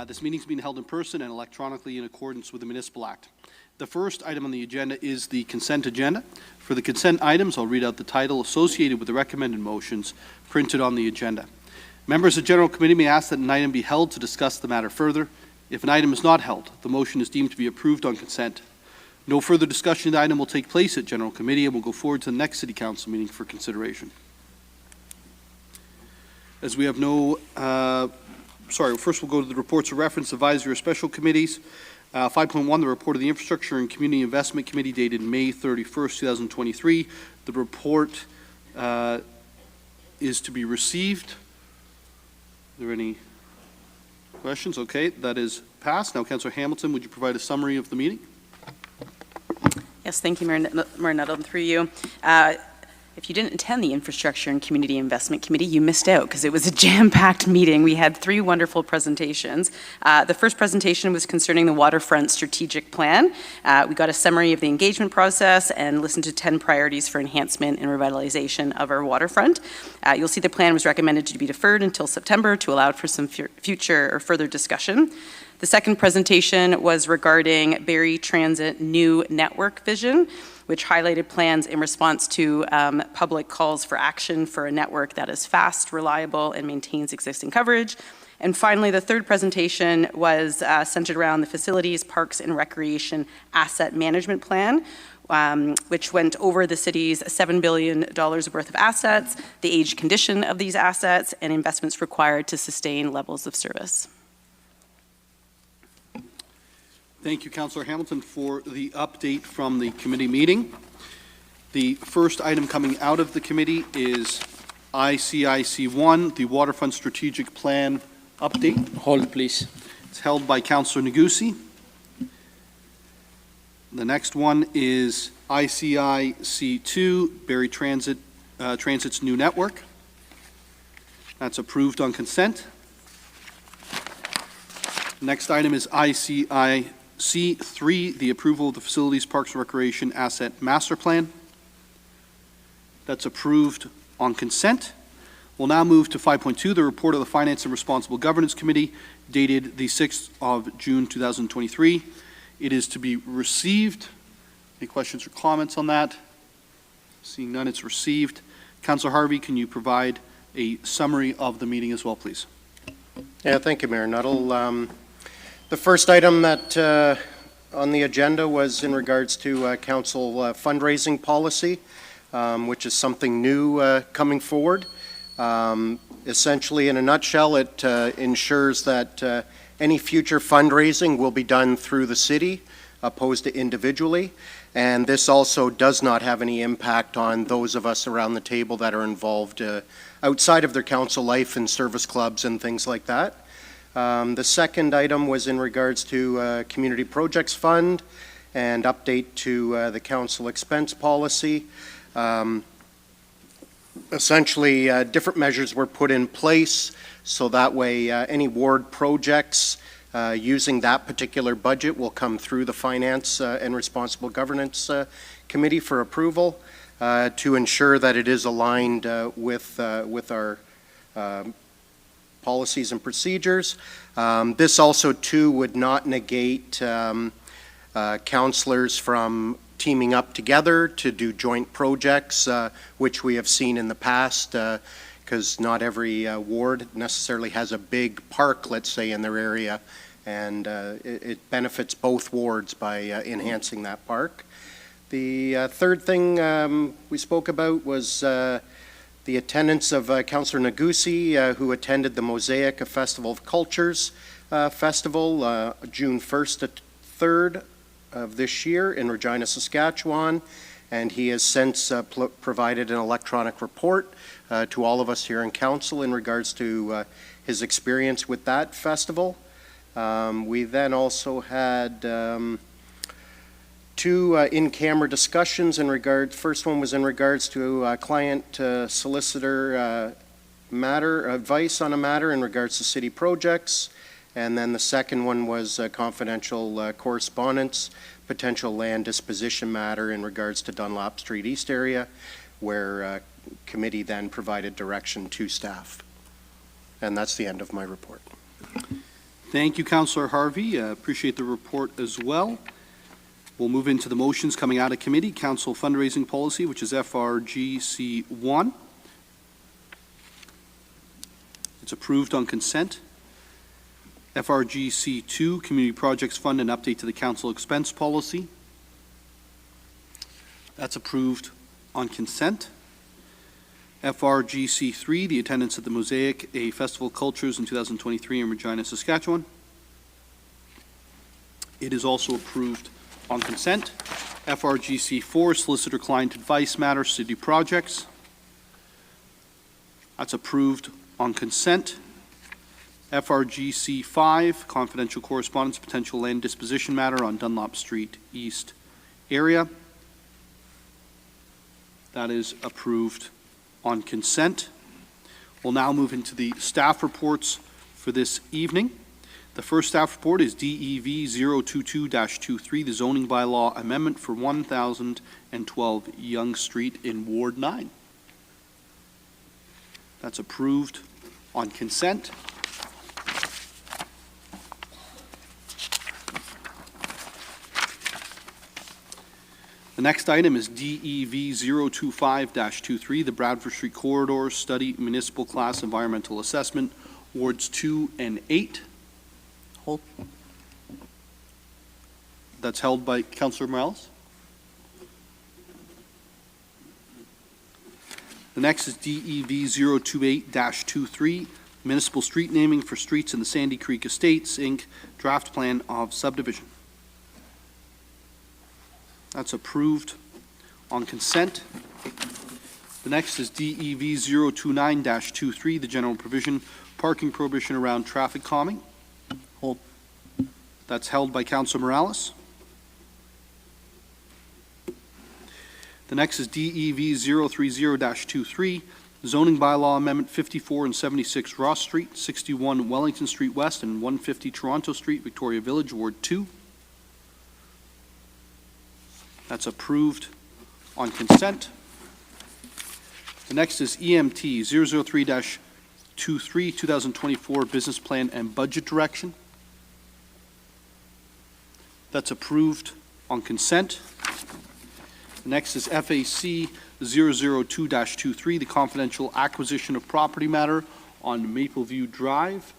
This meeting is being held in person and electronically in accordance with the Municipal Act. The first item on the agenda is the consent agenda. For the consent items, I'll read out the title associated with the recommended motions printed on the agenda. Members of General Committee may ask that an item be held to discuss the matter further. If an item is not held, the motion is deemed to be approved on consent. No further discussion of the item will take place at General Committee and will go forward to the next City Council meeting for consideration. As we have no, first we'll go to the reports of reference, advisory or special committees. 5.1, the report of the Infrastructure and Community Investment Committee dated May 31st, 2023. The report is to be received. Are there any questions? Okay, that is passed. Now, Councillor Hamilton, would you provide a summary of the meeting? Yes, thank you, Mayor Nuttall, through you. If you didn't attend the Infrastructure and Community Investment Committee, you missed out because it was a jam-packed meeting. We had 3 wonderful presentations. The first presentation was concerning the Waterfront Strategic Plan. We got a summary of the engagement process and listened to 10 priorities for enhancement and revitalization of our waterfront. You'll see the plan was recommended to be deferred until September to allow for some future or further discussion. The second presentation was regarding Barrie Transit new network vision, which highlighted plans in response to public calls for action for a network that is fast, reliable, and maintains existing coverage. And finally, the third presentation was centered around the Facilities, Parks, and Recreation Asset Management Plan, which went over the city's $7 billion worth of assets, the age condition of these assets, and investments required to sustain levels of service. Thank you, Councillor Hamilton, for the update from the committee meeting. The first item coming out of the committee is ICIC1, the Waterfront Strategic Plan update. Hold, please. It's held by Councillor Negussi. The next one is ICIC2, Barrie Transit's new network. That's approved on consent. Next item is ICIC3, the approval of the Facilities, Parks, and Recreation Asset Master Plan. That's approved on consent. We'll now move to 5.2, the report of the Finance and Responsible Governance Committee, dated the 6th of June 2023. It is to be received. Any questions or comments on that? Seeing none, it's received. Councillor Harvey, can you provide a summary of the meeting as well, please? Yeah, thank you, Mayor Nuttall. The first item that on the agenda was in regards to council fundraising policy, which is something new coming forward. Essentially, in a nutshell, it ensures that any future fundraising will be done through the city, opposed to individually. And this also does not have any impact on those of us around the table that are involved outside of their council life in service clubs and things like that. The second item was in regards to Community Projects Fund and update to the council expense policy. Essentially, different measures were put in place so that way any ward projects using that particular budget will come through the Finance and Responsible Governance Committee for approval to ensure that it is aligned with our policies and procedures. This also too would not negate councillors from teaming up together to do joint projects, which we have seen in the past, because not every ward necessarily has a big park, let's say, in their area, and it benefits both wards by enhancing that park. The third thing we spoke about was the attendance of Councillor Negussi, who attended the Mosaic, a Festival of Cultures Festival, June 1st to 3rd of this year in Regina, Saskatchewan, and he has since provided an electronic report to all of us here in council in regards to his experience with that festival. We then also had 2 in-camera discussions in regard. First one was in regards to client solicitor matter advice on a matter in regards to city projects. And then the second one was confidential correspondence, potential land disposition matter in regards to Dunlop Street East area, where committee then provided direction to staff. And that's the end of my report. Thank you, Councillor Harvey. Appreciate the report as well. We'll move into the motions coming out of committee. Council fundraising policy, which is FRGC 1. It's approved on consent. FRGC 2, Community Projects Fund, and update to the council expense policy. That's approved on consent. FRGC 3, the attendance at the Mosaic, a Festival of Cultures in 2023 in Regina, Saskatchewan. It is also approved on consent. FRGC 4, Solicitor Client Advice Matter, City Projects. That's approved on consent. FRGC 5, Confidential Correspondence, Potential Land Disposition Matter on Dunlop Street East area. That is approved on consent. We'll now move into the staff reports for this evening. The first staff report is DEV 022-23, the zoning bylaw amendment for 1012 Yonge Street in Ward 9. That's approved on consent. The next item is DEV 025-23, the Bradford Street Corridor Study Municipal Class Environmental Assessment, Wards 2 and 8. Hold. That's held by Councillor Morales. The next is DEV 028-23, Municipal Street Naming for Streets in the Sandy Creek Estates, Inc., Draft Plan of Subdivision. That's approved on consent. The next is DEV 029-23, the general provision, parking prohibition around traffic calming. Hold. That's held by Councillor Morales. The next is DEV 030-23, zoning bylaw amendment 54 and 76 Ross Street, 61 Wellington Street West, and 150 Toronto Street, Victoria Village, Ward 2. That's approved on consent. The next is EMT 003-23, 2024 Business Plan and Budget Direction. That's approved on consent. The next is FAC 002-23, the confidential acquisition of property matter on Mapleview Drive.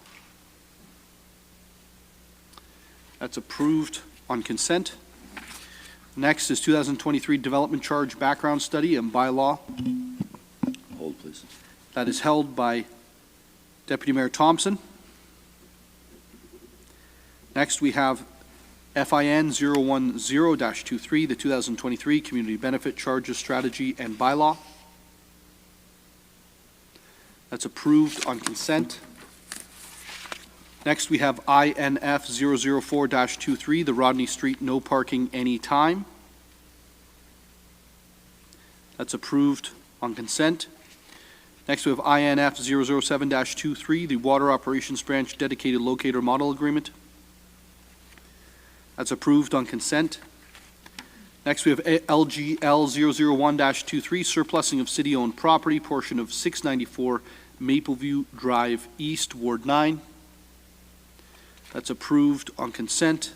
That's approved on consent. Next is 2023 Development Charge Background Study and Bylaw. Hold, please. That is held by Deputy Mayor Thompson. Next, we have FIN 010-23, the 2023 Community Benefit Charges Strategy and Bylaw. That's approved on consent. Next, we have INF 004-23, the Rodney Street No Parking Anytime. That's approved on consent. Next, we have INF 007-23, the Water Operations Branch Dedicated Locator Model Agreement. That's approved on consent. Next, we have LGL 001-23, surplusing of city-owned property, portion of 694 Mapleview Drive East, Ward 9. That's approved on consent.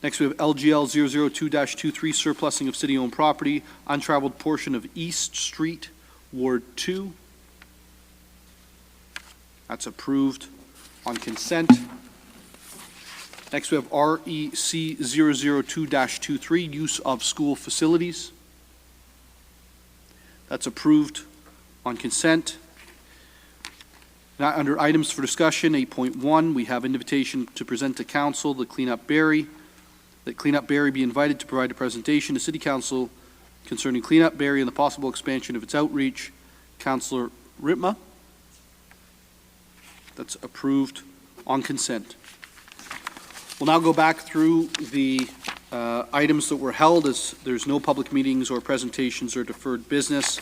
Next, we have LGL 002-23, surplusing of city-owned property, untraveled portion of East Street, Ward 2. That's approved on consent. Next, we have REC 002-23, use of school facilities. That's approved on consent. Now, under items for discussion, 8.1, we have invitation to present to council the Cleanup Berry. That Cleanup Berry be invited to provide a presentation to City Council concerning Cleanup Berry and the possible expansion of its outreach. Councillor Ritma. That's approved on consent. We'll now go back through the items that were held, as there's no public meetings or presentations or deferred business.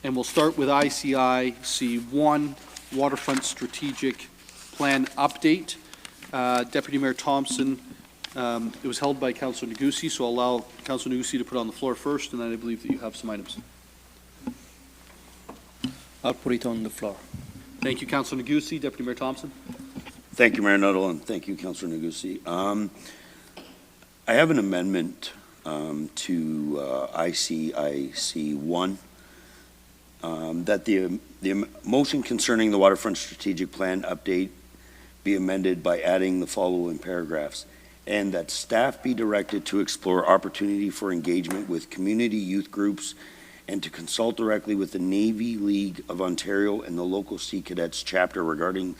And we'll start with ICI C1, Waterfront Strategic Plan Update. Deputy Mayor Thompson, it was held by Councillor Negussi, so I'll allow Councillor Negussi to put it on the floor first, and then I believe that you have some items. I'll put it on the floor. Thank you, Councillor Negussi. Deputy Mayor Thompson. Thank you, Mayor Nuttall, and thank you, Councillor Negussi. I have an amendment to ICIC 1, that the motion concerning the waterfront strategic plan update be amended by adding the following paragraphs, and that staff be directed to explore opportunity for engagement with community youth groups and to consult directly with the Navy League of Ontario and the local Sea Cadets chapter regarding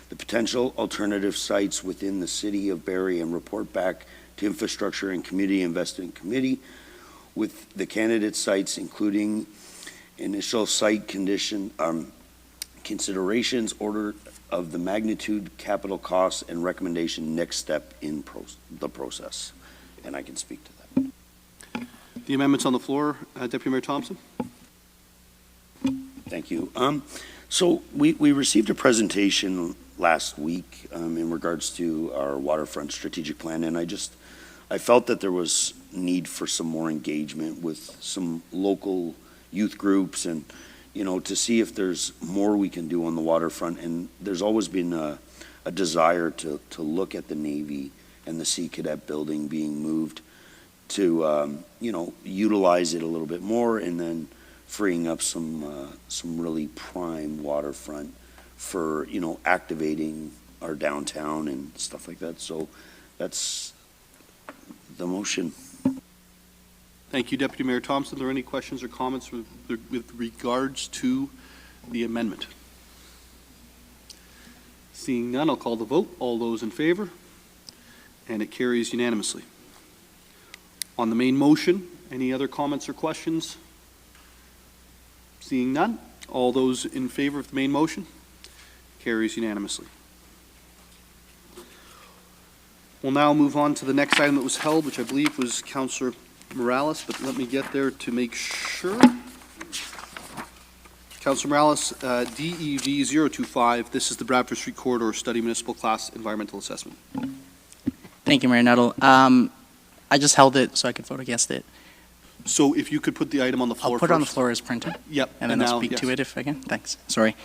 the potential alternative sites within the city of Barrie and report back to Infrastructure and Community Investment Committee with the candidate sites, including initial site considerations, order of the magnitude, capital costs, and recommendation next step in the process. And I can speak to that. The amendments on the floor, Deputy Mayor Thompson. Thank you. So we received a presentation last week in regards to our waterfront strategic plan, and I felt that there was need for some more engagement with some local youth groups and, to see if there's more we can do on the waterfront. And there's always been a desire to look at the Navy and the Sea Cadet building being moved to, utilize it a little bit more, and then freeing up some really prime waterfront for, activating our downtown and stuff like that. So that's the motion. Thank you, Deputy Mayor Thompson. Are there any questions or comments with regards to the amendment? Seeing none, I'll call the vote. All those in favor? And it carries unanimously. On the main motion, any other comments or questions? Seeing none, all those in favor of the main motion? Carries unanimously. We'll now move on to the next item that was held, which I believe was Councillor Morales, but let me get there to make sure. Councillor Morales, DEV 025, this is the Bradford Street Corridor Study Municipal Class Environmental Assessment. Thank you, Mayor Nuttall. I just held it so I could vote against it. So if you could put the item on the floor I'll put it on the first. floor as printed, Yep. and then I'll now, speak to yes. it if I can. Thanks. Sorry.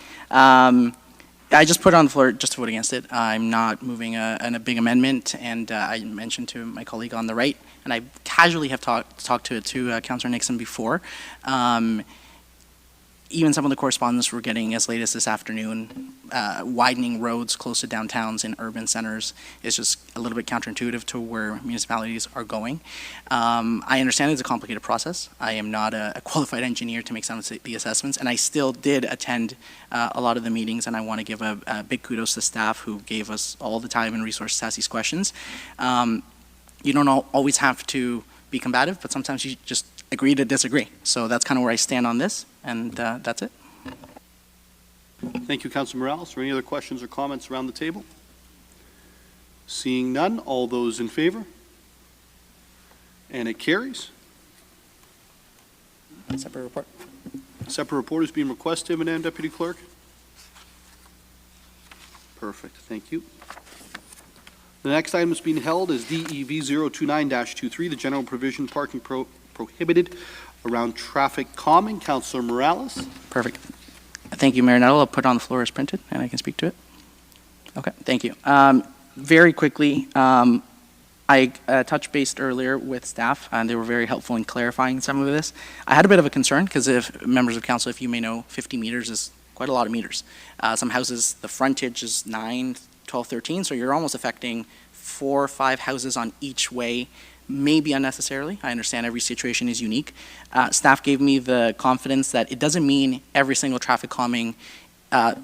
I just put it on the floor just to vote against it. I'm not moving a big amendment, and I mentioned to my colleague on the right, and I casually have talked to Councillor Nixon before. Even some of the correspondence we're getting as late as this afternoon, widening roads close to downtowns in urban centers is just a little bit counterintuitive to where municipalities are going. I understand it's a complicated process. I am not a qualified engineer to make some of the assessments, and I still did attend a lot of the meetings, and I want to give a big kudos to staff who gave us all the time and resources to ask these questions. You don't always have to be combative, but sometimes you just agree to disagree. So that's kind of where I stand on this, and that's it. Thank you, Councillor Morales. Are there any other questions or comments around the table? Seeing none, all those in favor? And it carries. Separate report. Separate report is being requested, Madam Deputy Clerk. Perfect, thank you. The next item that's being held is DEV 029-23, the general provision parking prohibited around traffic calming. Councillor Morales. Perfect. Thank you, Mayor Nuttall. I'll put it on the floor as printed, and I can speak to it. Okay, thank you. Very quickly, I touched base earlier with staff, and they were very helpful in clarifying some of this. I had a bit of a concern, because if members of council, if you may know, 50 meters is quite a lot of meters. Some houses, the frontage is 9, 12, 13, so you're almost affecting 4 or 5 houses on each way, maybe unnecessarily. I understand every situation is unique. Staff gave me the confidence that it doesn't mean every single traffic calming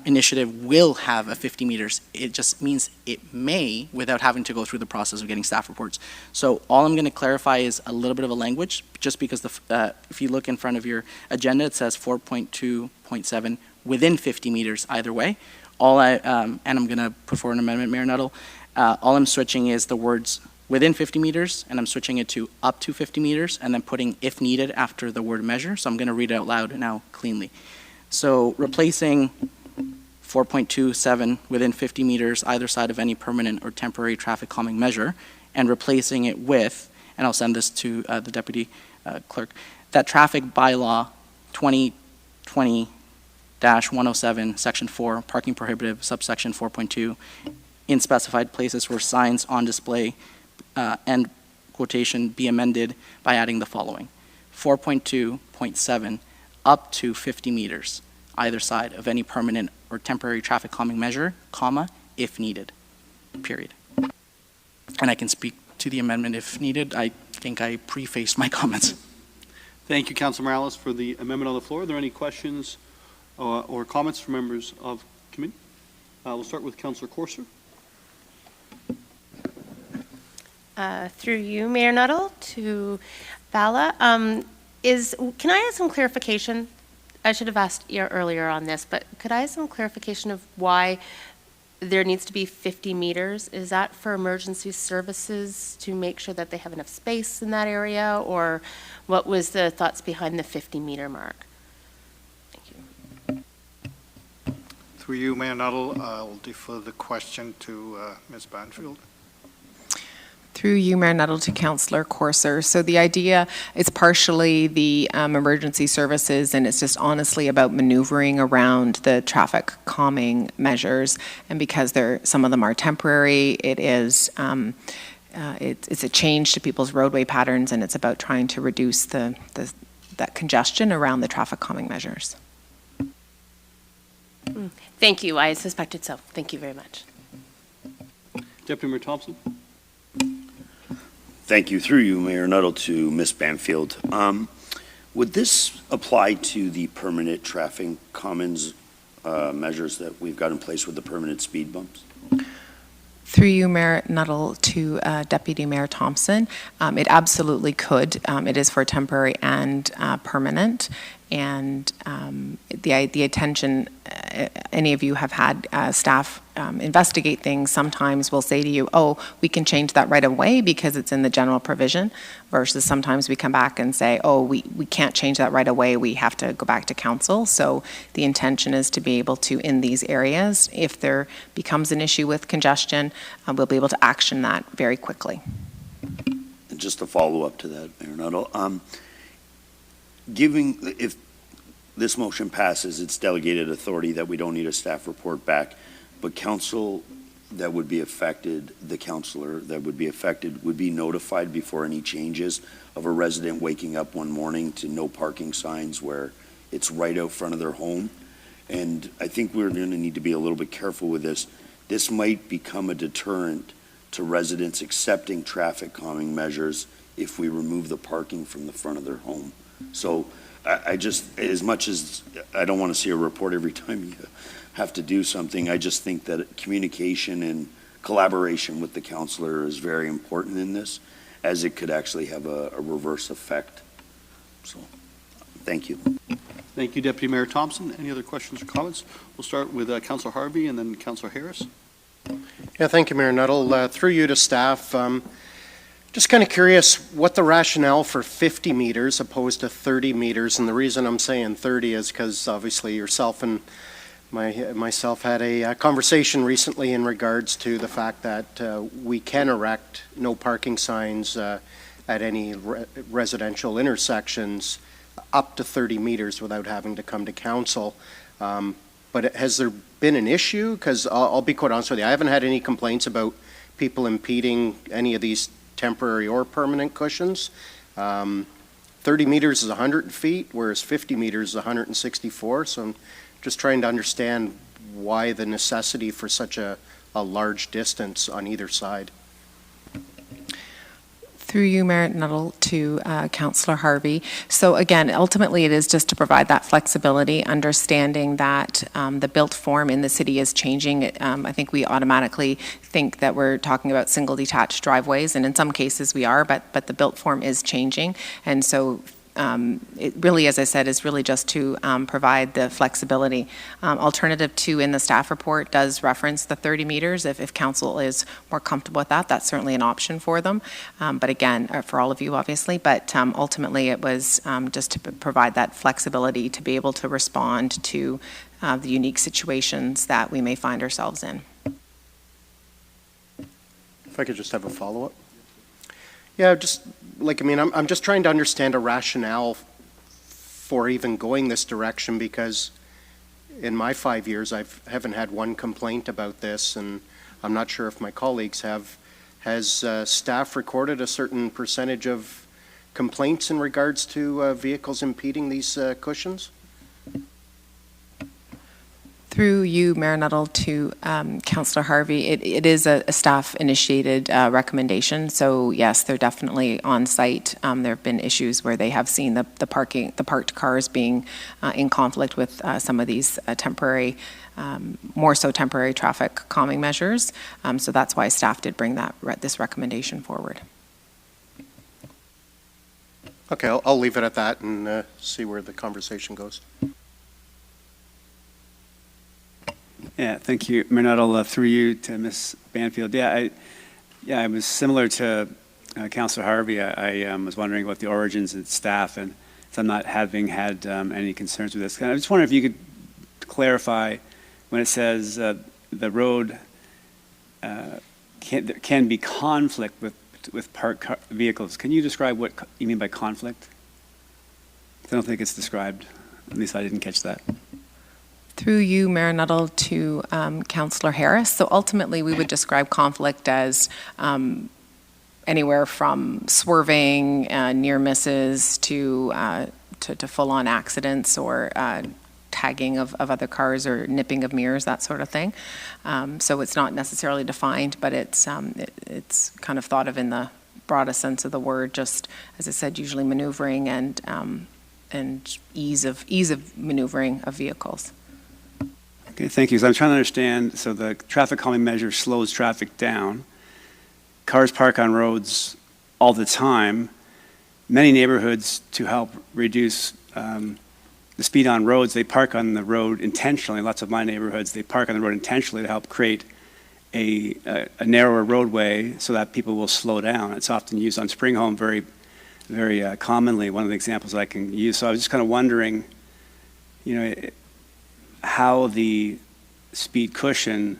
initiative will have a 50 meters. It just means it may, without having to go through the process of getting staff reports. So all I'm going to clarify is a little bit of a language, just because if you look in front of your agenda, it says 4.2.7 within 50 meters either way. And I'm going to put forward an amendment, Mayor Nuttall. All I'm switching is the words within 50 meters, and I'm switching it to up to 50 meters, and then putting if needed after the word measure. So I'm going to read it out loud now cleanly. So replacing 4.27 within 50 meters either side of any permanent or temporary traffic calming measure, and replacing it with, and I'll send this to the Deputy Clerk, that traffic bylaw 2020-107, Section 4, parking prohibitive, subsection 4.2, in specified places where signs on display, end quotation, be amended by adding the following: 4.2.7, up to 50 meters, either side of any permanent or temporary traffic calming measure, comma, if needed, period. And I can speak to the amendment if needed. I think I prefaced my comments. Thank you, Councilor Morales, for the amendment on the floor. Are there any questions or comments from members of committee? We'll start with Councilor Corser. Through you, Mayor Nuttall, to Vala. Can I have some clarification? I should have asked you earlier on this, but could I have some clarification of why there needs to be 50 meters? Is that for emergency services to make sure that they have enough space in that area? Or what was the thoughts behind the 50-meter mark? Thank you. Through you, Mayor Nuttall, I'll defer the question to Ms. Banfield. Through you, Mayor Nuttall, to Councillor Corser. So the idea is partially the emergency services, and it's just honestly about maneuvering around the traffic calming measures. And because some of them are temporary, it's a change to people's roadway patterns, and it's about trying to reduce that congestion around the traffic calming measures. Thank you. I suspected so. Thank you very much. Deputy Mayor Thompson. Thank you. Through you, Mayor Nuttall, to Ms. Banfield. Would this apply to the permanent traffic commons measures that we've got in place with the permanent speed bumps? Through you, Mayor Nuttall, to Deputy Mayor Thompson. It absolutely could. It is for temporary and permanent. And the attention, any of you have had staff investigate things, sometimes will say to you, oh, we can change that right away because it's in the general provision, versus sometimes we come back and say, oh, we can't change that right away, we have to go back to council. So the intention is to be able to, in these areas, if there becomes an issue with congestion, we'll be able to action that very quickly. And just to follow up to that, Mayor Nuttall, if this motion passes, it's delegated authority that we don't need a staff report back, but council that would be affected, the councillor that would be affected would be notified before any changes of a resident waking up one morning to no parking signs where it's right out front of their home. And I think we're going to need to be a little bit careful with this. This might become a deterrent to residents accepting traffic calming measures if we remove the parking from the front of their home. So I just, as much as I don't want to see a report every time you have to do something, I just think that communication and collaboration with the councillor is very important in this, as it could actually have a reverse effect. So, thank you. Thank you, Deputy Mayor Thompson. Any other questions or comments? We'll start with Councillor Harvey and then Councillor Harris. Yeah, thank you, Mayor Nuttall. Through you to staff, just kind of curious what the rationale for 50 meters opposed to 30 meters. And the reason I'm saying 30 is because obviously yourself and myself had a conversation recently in regards to the fact that we can erect no parking signs at any residential intersections up to 30 meters without having to come to council. But has there been an issue? Because I'll be quite honest with you, I haven't had any complaints about people impeding any of these temporary or permanent cushions. 30 meters is 100 feet, whereas 50 meters is 164. So I'm just trying to understand why the necessity for such a large distance on either side. Through you, Mayor Nuttall, to Councillor Harvey. So again, ultimately it is just to provide that flexibility, understanding that the built form in the city is changing. I think we automatically think that we're talking about single detached driveways, and in some cases we are, but the built form is changing. And so it really, as I said, is really just to provide the flexibility. Alternative 2 in the staff report does reference the 30 meters. If council is more comfortable with that, that's certainly an option for them. But again, for all of you, obviously, but ultimately it was just to provide that flexibility to be able to respond to the unique situations that we may find ourselves in. If I could just have a follow-up. Yeah, I'm just trying to understand a rationale for even going this direction, because in my 5 years, I haven't had one complaint about this, and I'm not sure if my colleagues have. Has staff recorded a certain percentage of complaints in regards to vehicles impeding these cushions? Through you, Mayor Nuttall, to Councillor Harvey, it is a staff-initiated recommendation. So yes, they're definitely on site. There have been issues where they have seen the parked cars being in conflict with some of these temporary, more so temporary traffic calming measures. So that's why staff did bring this recommendation forward. Okay, I'll leave it at that and see where the conversation goes. Yeah, thank you, Mayor Nuttall, through you to Ms. Banfield. I was similar to Councillor Harvey. I was wondering about the origins and staff, and so I'm not having had any concerns with this. I just wonder if you could clarify when it says the road can be conflict with parked vehicles. Can you describe what you mean by conflict? I don't think it's described. At least I didn't catch that. Through you, Mayor Nuttall, to Councillor Harris. So ultimately, we would describe conflict as anywhere from swerving, near misses, to full-on accidents or tagging of other cars or nipping of mirrors, that sort of thing. So it's not necessarily defined, but it's kind of thought of in the broadest sense of the word, just, as I said, usually maneuvering and ease of maneuvering of vehicles. Okay, thank you. So I'm trying to understand, so the traffic calming measure slows traffic down. Cars park on roads all the time. Many neighborhoods, to help reduce the speed on roads, they park on the road intentionally. Lots of my neighborhoods, they park on the road intentionally to help create a narrower roadway so that people will slow down. It's often used on Spring Home very, very commonly, one of the examples I can use. So I was just kind of wondering, how the speed cushion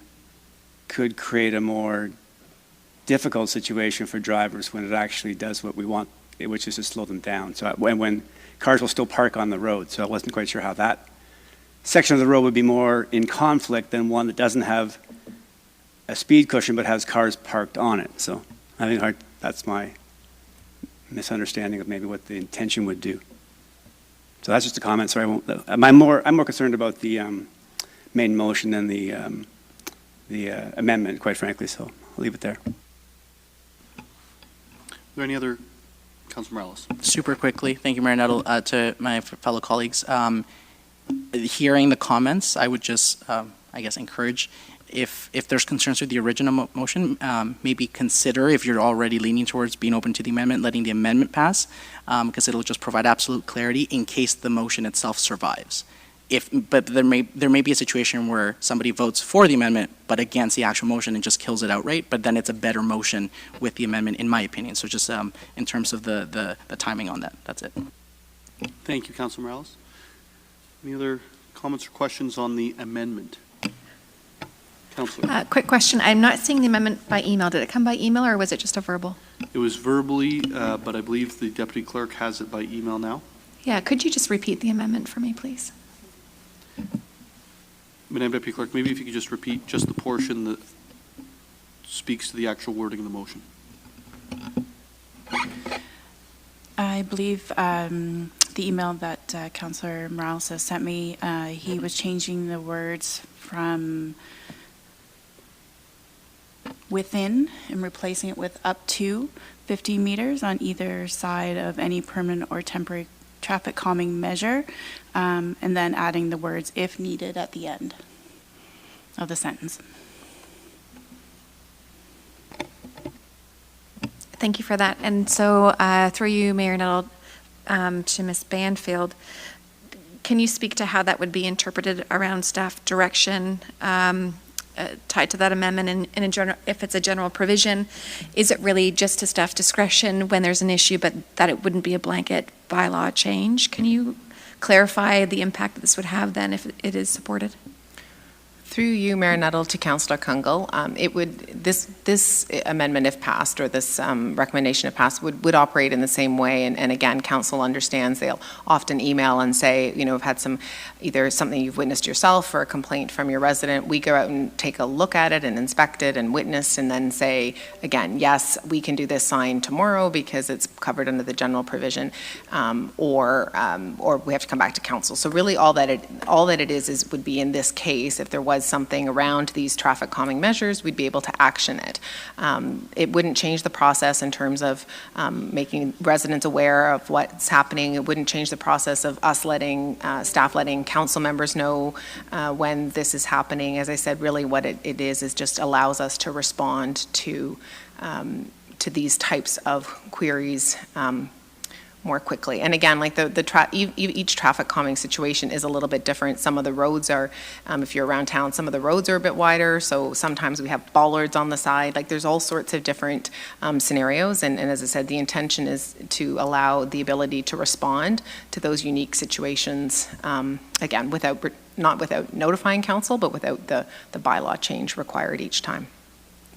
could create a more difficult situation for drivers when it actually does what we want, which is to slow them down. So when cars will still park on the road. So I wasn't quite sure how that section of the road would be more in conflict than one that doesn't have a speed cushion but has cars parked on it. So I think that's my misunderstanding of maybe what the intention would do. So that's just a comment. Sorry, I'm more concerned about the main motion than the amendment, quite frankly. So I'll leave it there. Are there any other, Councilor Morales? Super quickly, thank you, Mayor Nuttall, to my fellow colleagues. Hearing the comments, I would just, I guess, encourage, if there's concerns with the original motion, maybe consider, if you're already leaning towards being open to the amendment, letting the amendment pass, because it'll just provide absolute clarity in case the motion itself survives. But there may be a situation where somebody votes for the amendment but against the actual motion and just kills it outright, but then it's a better motion with the amendment, in my opinion. So just in terms of the timing on that, that's it. Thank you, Councilor Morales. Any other comments or questions on the amendment? Councilor. Quick question. I'm not seeing the amendment by email. Did it come by email or was it just a verbal? It was verbally, but I believe the deputy clerk has it by email now. Yeah, could you just repeat the amendment for me, please? Madam Deputy Clerk, maybe if you could just repeat just the portion that speaks to the actual wording of the motion. I believe the email that Councillor Morales has sent me, he was changing the words from within and replacing it with up to 50 meters on either side of any permanent or temporary traffic calming measure, and then adding the words "if needed" at the end of the sentence. Thank you for that. And so through you, Mayor Nuttall, to Ms. Banfield, can you speak to how that would be interpreted around staff direction tied to that amendment? And in general, if it's a general provision, is it really just to staff discretion when there's an issue, but that it wouldn't be a blanket bylaw change? Can you clarify the impact that this would have then if it is supported? Through you, Mayor Nuttall, to Councillor Kungle, this amendment, if passed, or this recommendation, if passed, would operate in the same way. And again, council understands they'll often email and say, I've had either something you've witnessed yourself or a complaint from your resident. We go out and take a look at it and inspect it and witness, and then say, again, yes, we can do this sign tomorrow because it's covered under the general provision, or we have to come back to council. So really, all that it is would be in this case, if there was something around these traffic calming measures, we'd be able to action it. It wouldn't change the process in terms of making residents aware of what's happening. It wouldn't change the process of us staff letting council members know when this is happening. As I said, really what it is just allows us to respond to these types of queries more quickly. And again, like each traffic calming situation is a little bit different. Some of the roads are, if you're around town, some of the roads are a bit wider. So sometimes we have bollards on the side. Like there's all sorts of different scenarios. And as I said, the intention is to allow the ability to respond to those unique situations, again, not without notifying council, but without the bylaw change required each time.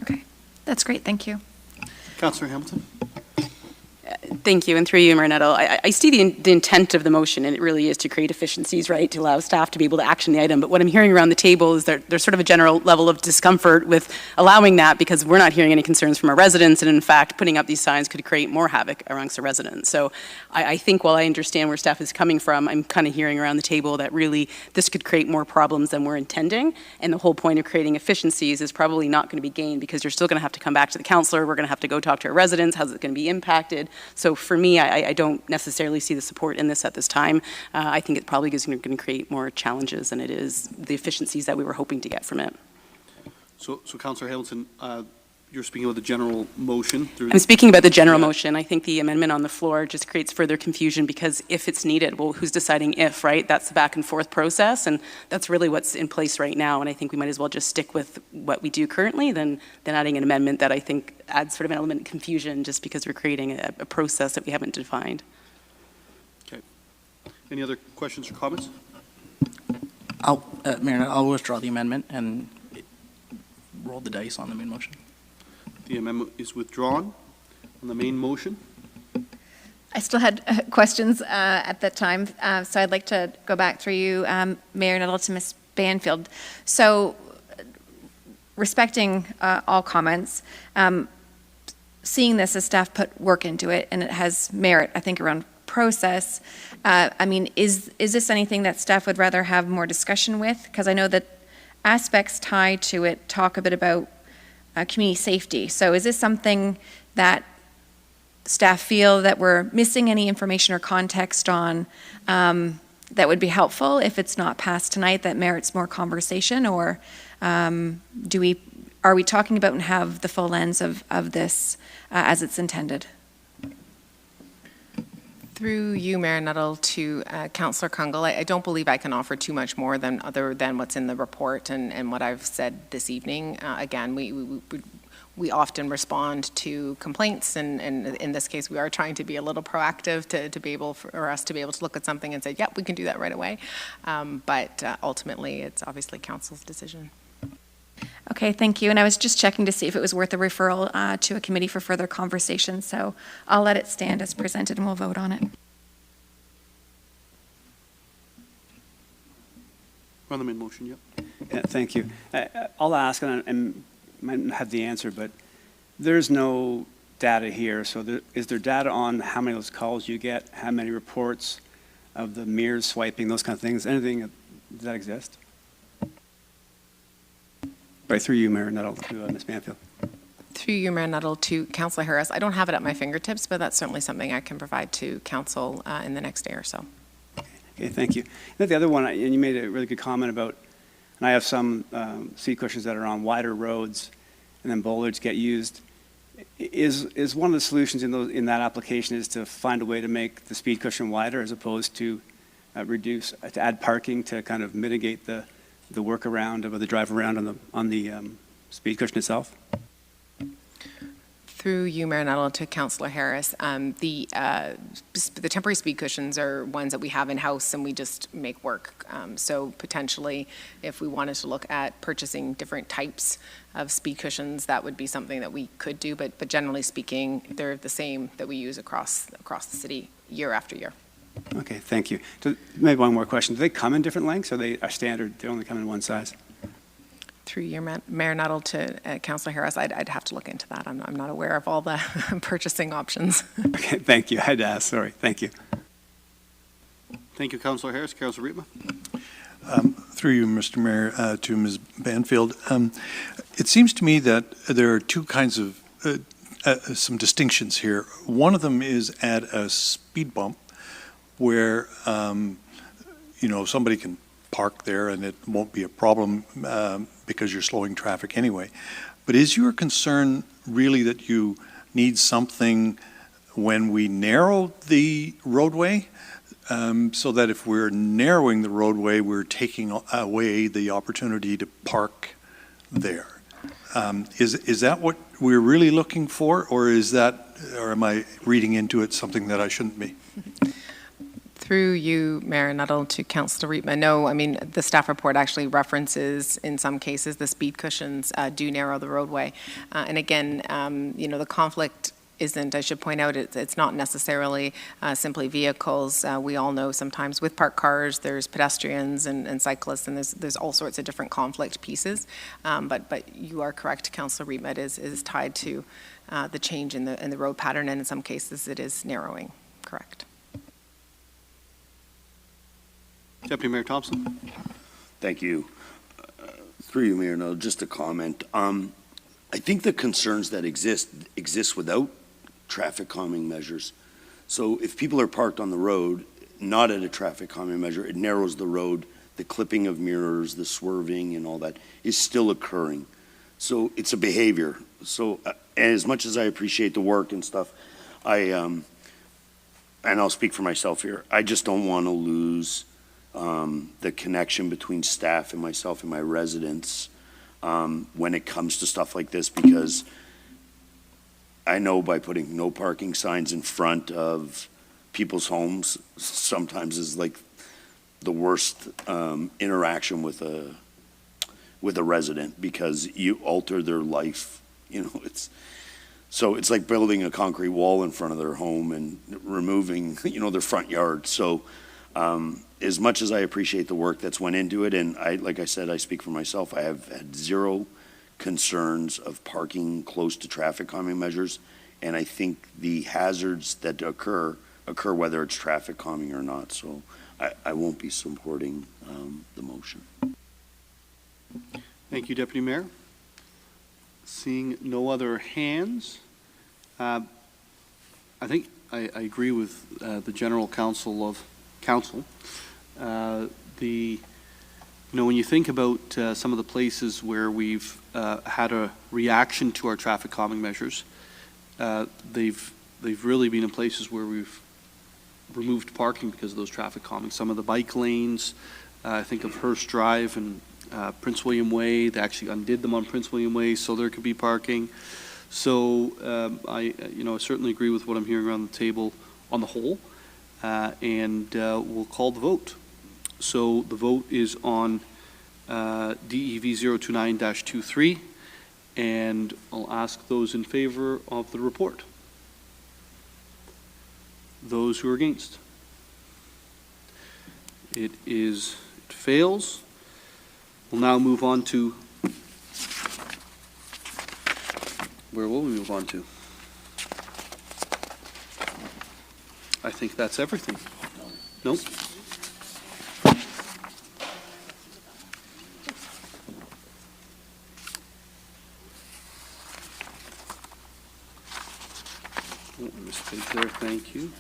Okay, that's great, thank you. Councillor Hamilton? Thank you, and through you, Mayor Nuttall, I see the intent of the motion, and it really is to create efficiencies, right, to allow staff to be able to action the item. But what I'm hearing around the table is there's sort of a general level of discomfort with allowing that, because we're not hearing any concerns from our residents, and in fact, putting up these signs could create more havoc amongst the residents. So I think while I understand where staff is coming from, I'm kind of hearing around the table that really this could create more problems than we're intending, and the whole point of creating efficiencies is probably not going to be gained, because you're still going to have to come back to the councillor, we're going to have to go talk to our residents, how's it going to be impacted? So for me, I don't necessarily see the support in this at this time. I think it probably is going to create more challenges than it is the efficiencies that we were hoping to get from it. So Councillor Hamilton, you're speaking about the general motion? I'm speaking about the general motion. I think the amendment on the floor just creates further confusion, because if it's needed, well, who's deciding if, right? That's the back and forth process, and that's really what's in place right now, and I think we might as well just stick with what we do currently than adding an amendment that I think adds sort of an element of confusion just because we're creating a process that we haven't defined. Okay. Any other questions or comments? Mayor, I'll withdraw the amendment and roll the dice on the main motion. The amendment is withdrawn on the main motion. I still had questions at that time, so I'd like to go back through you, Mayor Nuttall, to Ms. Banfield. So, respecting all comments, seeing this as staff put work into it, and it has merit, I think, around process. I mean, is this anything that staff would rather have more discussion with? Because I know that aspects tied to it talk a bit about community safety. So is this something that staff feel that we're missing any information or context on that would be helpful if it's not passed tonight, that merits more conversation? Or are we talking about and have the full lens of this as it's intended? Through you, Mayor Nuttall, to Councillor Kungle, I don't believe I can offer too much more other than what's in the report and what I've said this evening. Again, we often respond to complaints, and in this case, we are trying to be a little proactive to be able for us to be able to look at something and say, yep, we can do that right away. But ultimately, it's obviously council's decision. Okay, thank you. And I was just checking to see if it was worth a referral to a committee for further conversation. So I'll let it stand as presented and we'll vote on it. On the main motion, yep. Yeah, thank you. I'll ask, and I might not have the answer, but there's no data here. So is there data on how many of those calls you get, how many reports of the mirrors swiping, those kind of things? Anything, does that exist? Right through you, Mayor Nuttall, to Ms. Banfield. Through you, Mayor Nuttall, to Councillor Harris. I don't have it at my fingertips, but that's certainly something I can provide to council in the next day or so. Okay, thank you. And the other one, and you made a really good comment about, and I have some seat cushions that are on wider roads, and then bollards get used. Is one of the solutions in that application is to find a way to make the speed cushion wider as opposed to to add parking to kind of mitigate the workaround or the drive around on the speed cushion itself? Through you, Mayor Nuttall, to Councillor Harris, the temporary speed cushions are ones that we have in-house and we just make work. So potentially, if we wanted to look at purchasing different types of speed cushions, that would be something that we could do. But generally speaking, they're the same that we use across the city year after year. Okay, thank you. Maybe one more question. Do they come in different lengths, or are standard, they only come in one size? Through your Mayor Nuttall to Councillor Harris, I'd have to look into that. I'm not aware of all the purchasing options. Okay, thank you. I had to ask, sorry. Thank you. Thank you, Councillor Harris. Councillor Riepma. Through you, Mr. Mayor, to Ms. Banfield. It seems to me that there are two kinds of, some distinctions here. One of them is at a speed bump where, somebody can park there and it won't be a problem because you're slowing traffic anyway. But is your concern really that you need something when we narrow the roadway, so that if we're narrowing the roadway, we're taking away the opportunity to park there? Is that what we're really looking for, or am I reading into it something that I shouldn't be? Through you, Mayor Nuttall, to Councillor Riepma. No, I mean, the staff report actually references, in some cases, the speed cushions do narrow the roadway. And again, the conflict isn't, I should point out, it's not necessarily simply vehicles. We all know sometimes with parked cars, there's pedestrians and cyclists, and there's all sorts of different conflict pieces. But you are correct, Councillor Riepma, it is tied to the change in the road pattern, and in some cases it is narrowing, correct. Deputy Mayor Thompson. Thank you. Through you, Mayor, no, just a comment. I think the concerns that exist without traffic calming measures. So if people are parked on the road, not at a traffic calming measure, it narrows the road. The clipping of mirrors, the swerving and all that is still occurring. So it's a behavior. So as much as I appreciate the work and stuff, and I'll speak for myself here, I just don't want to lose the connection between staff and myself and my residents when it comes to stuff like this, because I know by putting no parking signs in front of people's homes sometimes is like the worst interaction with a resident, because you alter their life. It's like building a concrete wall in front of their home and removing their front yard. So as much as I appreciate the work that's went into it, and like I said, I speak for myself, I have had zero concerns of parking close to traffic calming measures, and I think the hazards that occur whether it's traffic calming or not. So I won't be supporting the motion. Thank you, Deputy Mayor. Seeing no other hands, I think I agree with the General Counsel of Council. When you think about some of the places where we've had a reaction to our traffic calming measures, they've really been in places where we've removed parking because of those traffic calming. Some of the bike lanes, I think of Hearst Drive and Prince William Way, they actually undid them on Prince William Way so there could be parking. So I certainly agree with what I'm hearing around the table on the whole, and we'll call the vote. So the vote is on DEV 029-23, and I'll ask those in favor of the report. Those who are against. It fails. We'll now move on to, where will we move on to? I think that's everything. Nope. Oh, mistake there, thank you.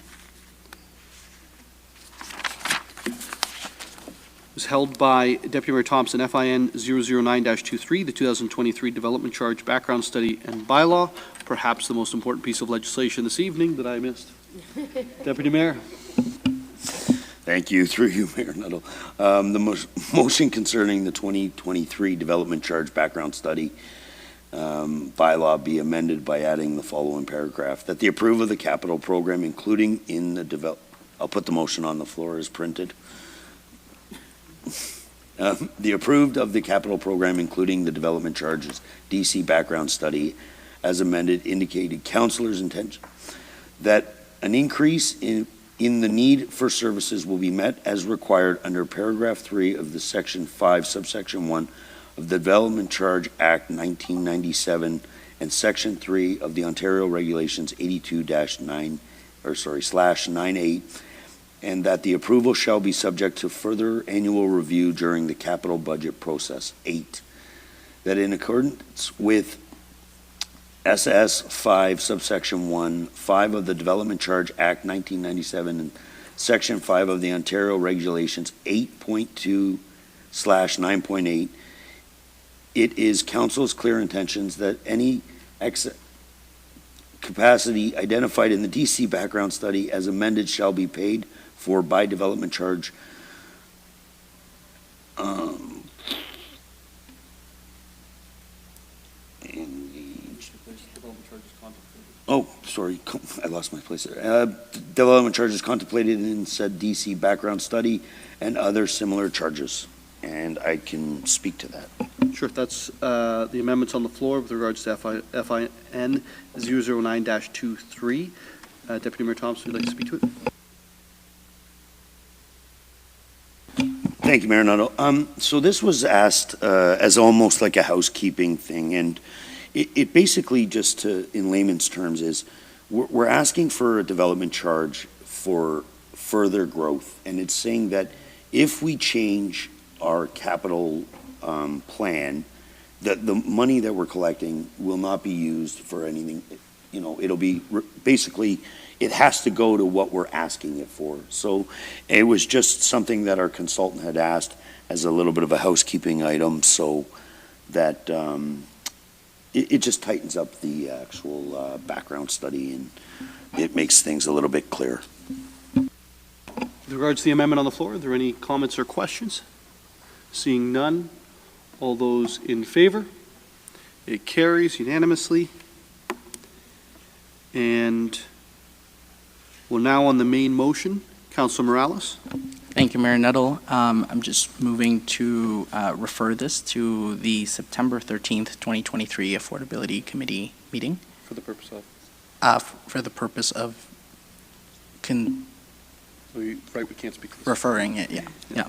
Was held by Deputy Mayor Thompson, FIN 009-23, the 2023 Development Charge Background Study and Bylaw, perhaps the most important piece of legislation this evening that I missed. Deputy Mayor. Thank you. Through you, Mayor Nuttall. The motion concerning the 2023 Development Charge Background Study bylaw be amended by adding the following paragraph, that the approval of the capital program, including in the I'll put the motion on the floor as printed. The approved of the capital program, including the development charges, DC background study, as amended, indicated councilor's intention that an increase in the need for services will be met as required under paragraph 3 of the section 5, subsection 1 of the Development Charge Act 1997 and section 3 of the Ontario Regulations 82-9/98, and that the approval shall be subject to further annual review during the capital budget process. 8, that in accordance with SS 5 subsection 1, 5 of the Development Charge Act 1997 and section 5 of the Ontario Regulations 8.2/9.8, it is council's clear intentions that any capacity identified in the DC background study as amended shall be paid for by development charge I lost my place there. Development charges contemplated in said DC background study and other similar charges. And I can speak to that. Sure, that's the amendments on the floor with regards to FIN 009-23. Deputy Mayor Thompson, would you like to speak to it? Thank you, Mayor Nuttall. So this was asked as almost like a housekeeping thing, and it basically, just in layman's terms, is we're asking for a development charge for further growth, and it's saying that if we change our capital plan, that the money that we're collecting will not be used for anything. You know, it'll be basically, it has to go to what we're asking it for. So it was just something that our consultant had asked as a little bit of a housekeeping item, so that it just tightens up the actual background study, and it makes things a little bit clearer. With regards to the amendment on the floor, are there any comments or questions? Seeing none, all those in favor? It carries unanimously. And we're now on the main motion. Councilor Morales? Thank you, Mayor Nuttall. I'm just moving to refer this to the September 13th, 2023 Affordability Committee meeting. For the purpose of? For the purpose of We can't speak. referring it,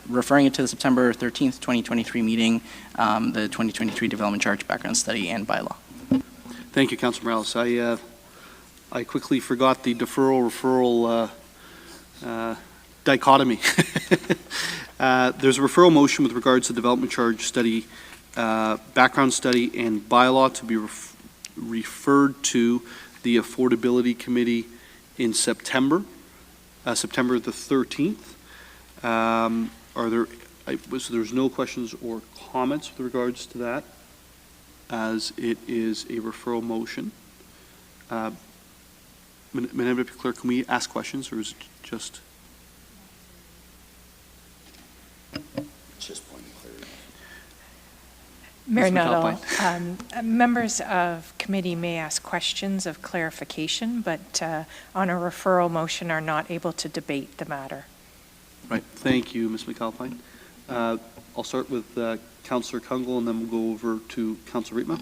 referring it to the September 13th, 2023 meeting, the 2023 Development Charge Background Study and Bylaw. Thank you, Councilor Morales. I quickly forgot the deferral-referral dichotomy. There's a referral motion with regards to development charge study, background study, and bylaw to be referred to the Affordability Committee in September the 13th. There's no questions or comments with regards to that, as it is a referral motion. Madam Deputy Clerk, can we ask questions, or is it just? Just point of clarity. Mayor Ms. Nuttall, members of committee may ask questions of clarification, but on a referral motion are not able to debate the matter. Right, thank you, Ms. McAlpine. I'll start with Councillor Kungl, and then we'll go over to Councillor Riepma.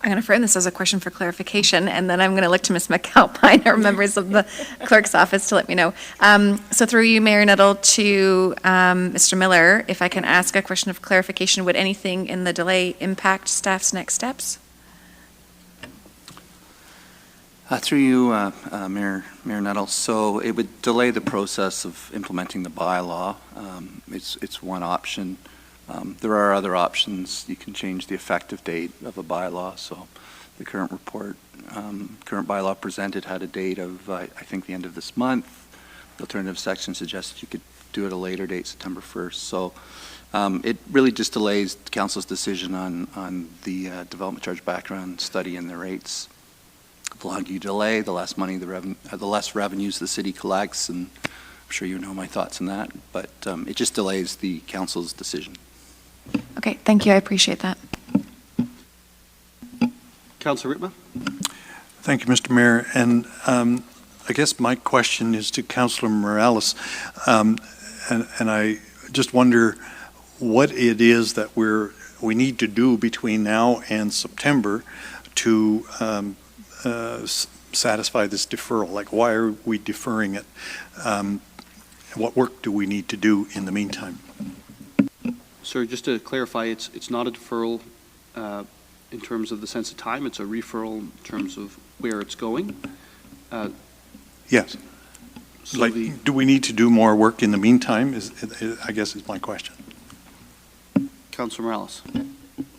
I'm going to frame this as a question for clarification, and then I'm going to look to Ms. McAlpine or members of the clerk's office to let me know. So through you, Mayor Nuttall, to Mr. Miller, if I can ask a question of clarification, would anything in the delay impact staff's next steps? Through you, Mayor Nuttall, so it would delay the process of implementing the bylaw. It's one option. There are other options. You can change the effective date of a bylaw. So the current report, current bylaw presented had a date of, I think, the end of this month. The alternative section suggested you could do it at a later date, September 1st. So it really just delays council's decision on the development charge background study and the rates. The longer you delay, the less money, the less revenues the city collects, and I'm sure you know my thoughts on that. But it just delays the council's decision. Okay, thank you. I appreciate that. Councilor Rittma? Thank you, Mr. Mayor. And I guess my question is to Councilor Morales. And I just wonder what it is that we need to do between now and September to satisfy this deferral. Like, why are we deferring it? What work do we need to do in the meantime? Sir, just to clarify, it's not a deferral in terms of the sense of time. It's a referral in terms of where it's going. Yes. So Like, do we need to do more work in the meantime, I guess is my question. Councilor Morales?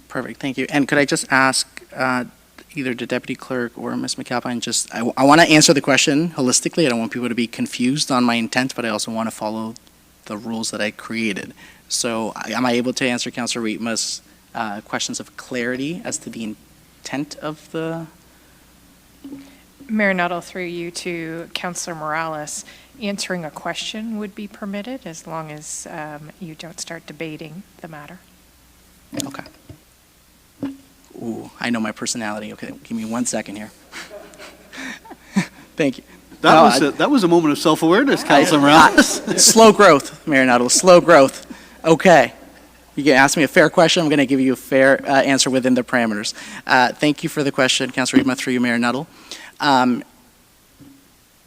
Perfect, thank you. And could I just ask either the deputy clerk or Ms. McAlpine, I want to answer the question holistically. I don't want people to be confused on my intent, but I also want to follow the rules that I created. So am I able to answer Councilor Rietma's questions of clarity as to the intent of the? Mayor Nuttall, through you to Councillor Morales, answering a question would be permitted as long as you don't start debating the matter. Okay. Ooh, I know my personality. Okay, give me 1 second here. Thank you. That was a moment of self-awareness, Councilor Morales. Slow growth, Mayor Nuttall, slow growth. Okay. You can ask me a fair question. I'm going to give you a fair answer within the parameters. Thank you for the question, Councilor Rietma, through you, Mayor Nuttall.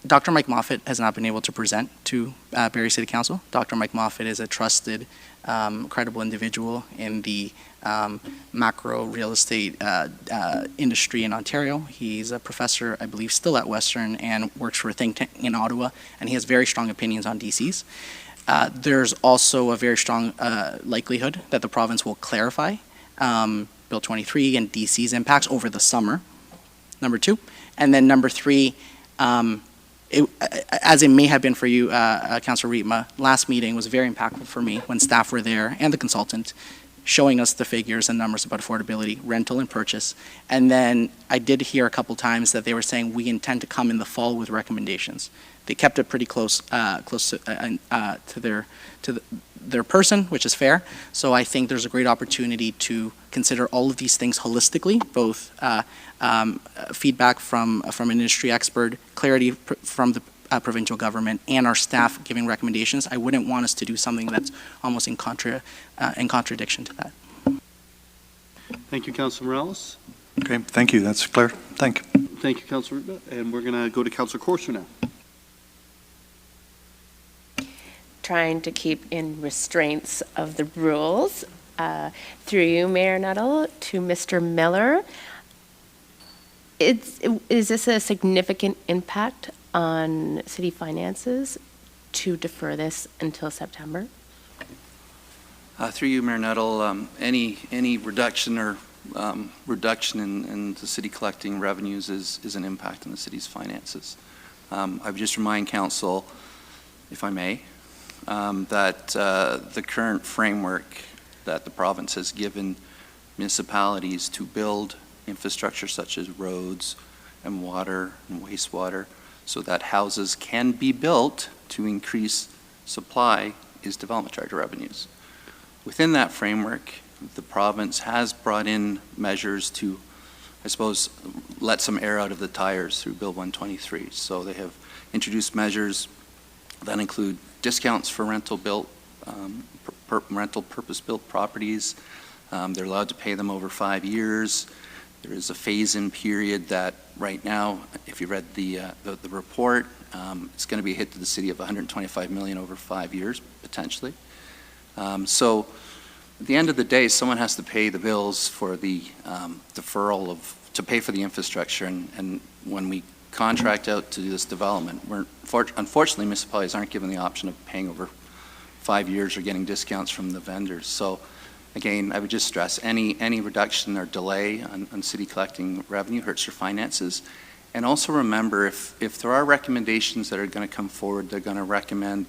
Dr. Mike Moffat has not been able to present to Barrie City Council. Dr. Mike Moffat is a trusted, credible individual in the macro real estate industry in Ontario. He's a professor, I believe, still at Western and works for a think tank in Ottawa, and he has very strong opinions on DCs. There's also a very strong likelihood that the province will clarify Bill 23 and DC's impacts over the summer, number two. And then number three, as it may have been for you, Councilor Rietma, last meeting was very impactful for me when staff were there and the consultant showing us the figures and numbers about affordability, rental and purchase. And then I did hear a couple times that they were saying we intend to come in the fall with recommendations. They kept it pretty close to their person, which is fair. So I think there's a great opportunity to consider all of these things holistically, both feedback from an industry expert, clarity from the provincial government, and our staff giving recommendations. I wouldn't want us to do something that's almost in contradiction to that. Thank you, Councilor Morales. Okay, thank you. That's clear. Thank you. Thank you, Councilor Rietma. And we're going to go to Councilor Corser now. Trying to keep in restraints of the rules. Through you, Mayor Nuttall, to Mr. Miller. Is this a significant impact on city finances to defer this until September? Through you, Mayor Nuttall, any reduction or reduction in the city collecting revenues is an impact on the city's finances. I would just remind council, if I may, that the current framework that the province has given municipalities to build infrastructure such as roads and water and wastewater so that houses can be built to increase supply is development charge revenues. Within that framework, the province has brought in measures to, I suppose, let some air out of the tires through Bill 123. So they have introduced measures that include discounts for rental purpose-built properties. They're allowed to pay them over 5 years. There is a phase-in period that right now, if you read the report, it's going to be a hit to the city of $125 million over 5 years, potentially. So at the end of the day, someone has to pay the bills for the deferral to pay for the infrastructure. And when we contract out to do this development, unfortunately, municipalities aren't given the option of paying over 5 years or getting discounts from the vendors. So again, I would just stress any reduction or delay on city collecting revenue hurts your finances. And also remember, if there are recommendations that are going to come forward, they're going to recommend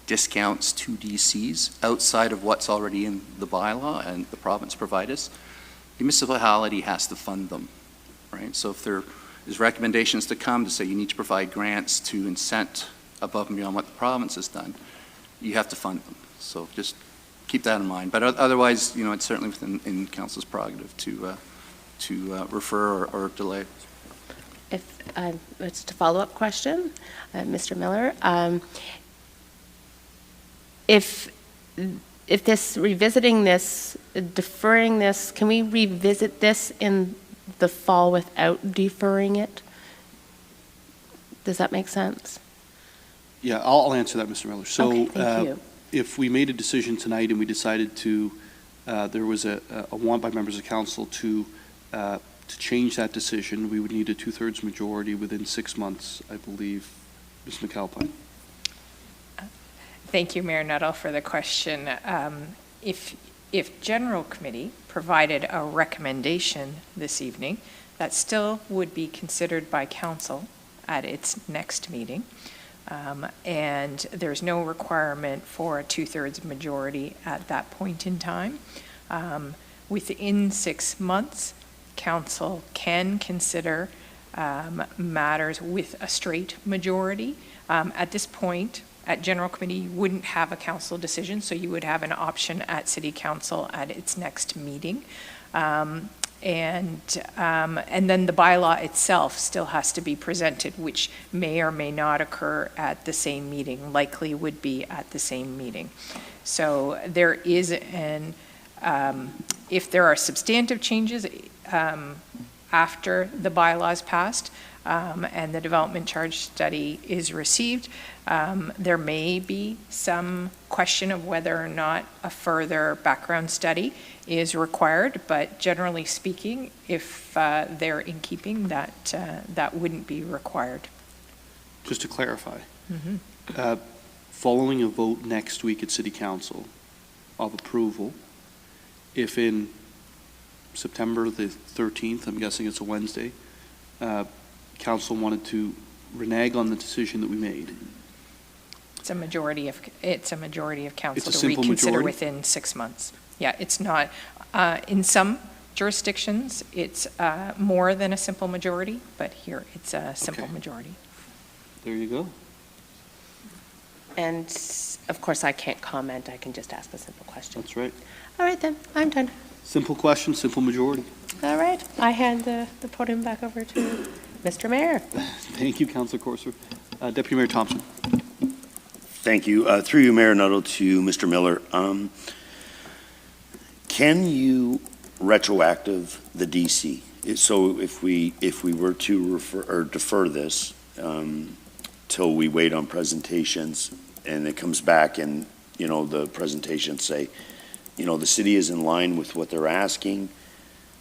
discounts to DCs outside of what's already in the bylaw and the province provide us, the municipality has to fund them, right? So if there's recommendations to come to say you need to provide grants to incent above and beyond what the province has done, you have to fund them. So just keep that in mind. But otherwise, it's certainly within council's prerogative to refer or delay. If, it's a follow-up question, Mr. Miller. If this, revisiting this, deferring this, can we revisit this in the fall without deferring it? Does that make sense? Yeah, I'll answer that, Mr. Miller. So, Okay, thank you. if we made a decision tonight and we decided to, there was a want by members of council to change that decision, we would need a 2/3 majority within 6 months, I believe. Ms. McAlpine? Thank you, Mayor Nuttall, for the question. If General Committee provided a recommendation this evening, that still would be considered by council at its next meeting. And there's no requirement for a 2/3 majority at that point in time. Within 6 months, council can consider matters with a straight majority. At this point, at General Committee, you wouldn't have a council decision, so you would have an option at City Council at its next meeting. And then the bylaw itself still has to be presented, which may or may not occur at the same meeting, likely would be at the same meeting. So there is if there are substantive changes after the bylaw is passed and the development charge study is received, there may be some question of whether or not a further background study is required, but generally speaking, if they're in keeping, that wouldn't be required. Just to clarify, following a vote next week at City Council of approval, if in September the 13th, I'm guessing it's a Wednesday, council wanted to renege on the decision that we made. It's a majority of council It's a to simple reconsider majority? within 6 months. Yeah, it's not, in some jurisdictions, it's more than a simple majority, but here it's a simple Okay. majority. There you go. And of course, I can't comment. I can just ask a simple question. That's right. All right, then, I'm done. Simple question, simple majority. All right, I hand the podium back over to Mr. Mayor. Thank you, Councillor Corser. Deputy Mayor Thompson. Thank you. Through you, Mayor Nuttall, to Mr. Miller. Can you retroactive the DC? So if we were to refer or defer this till we wait on presentations and it comes back and, the presentations say, the city is in line with what they're asking,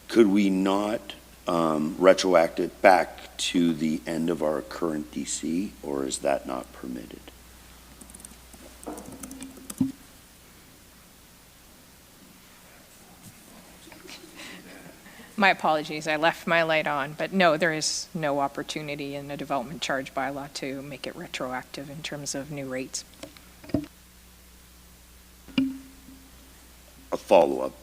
could we not retroact it back to the end of our current DC, or is that not permitted? My apologies, I left my light on, but no, there is no opportunity in the development charge bylaw to make it retroactive in terms of new rates. A follow-up.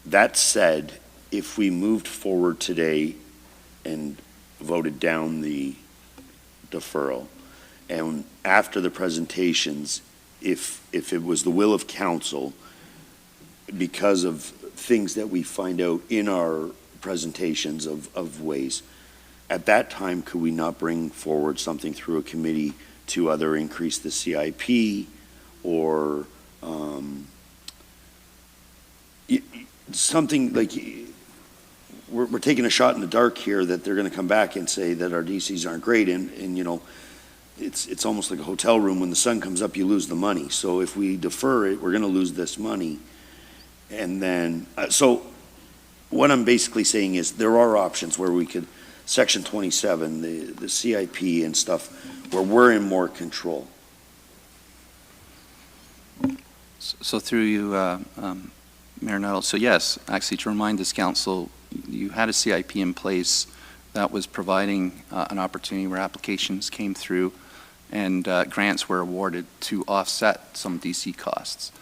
That said, if we moved forward today and voted down the deferral, and after the presentations, if it was the will of council, because of things that we find out in our presentations of ways, at that time, could we not bring forward something through a committee to either increase the CIP or something like, we're taking a shot in the dark here that they're going to come back and say that our DCs aren't great, and it's almost like a hotel room. When the sun comes up, you lose the money. So if we defer it, we're going to lose this money. And then, so what I'm basically saying is there are options where we could, Section 27, the CIP and stuff, where we're in more control. So through you, Mayor Nuttall, so yes, actually to remind this council, you had a CIP in place that was providing an opportunity where applications came through and grants were awarded to offset some DC costs.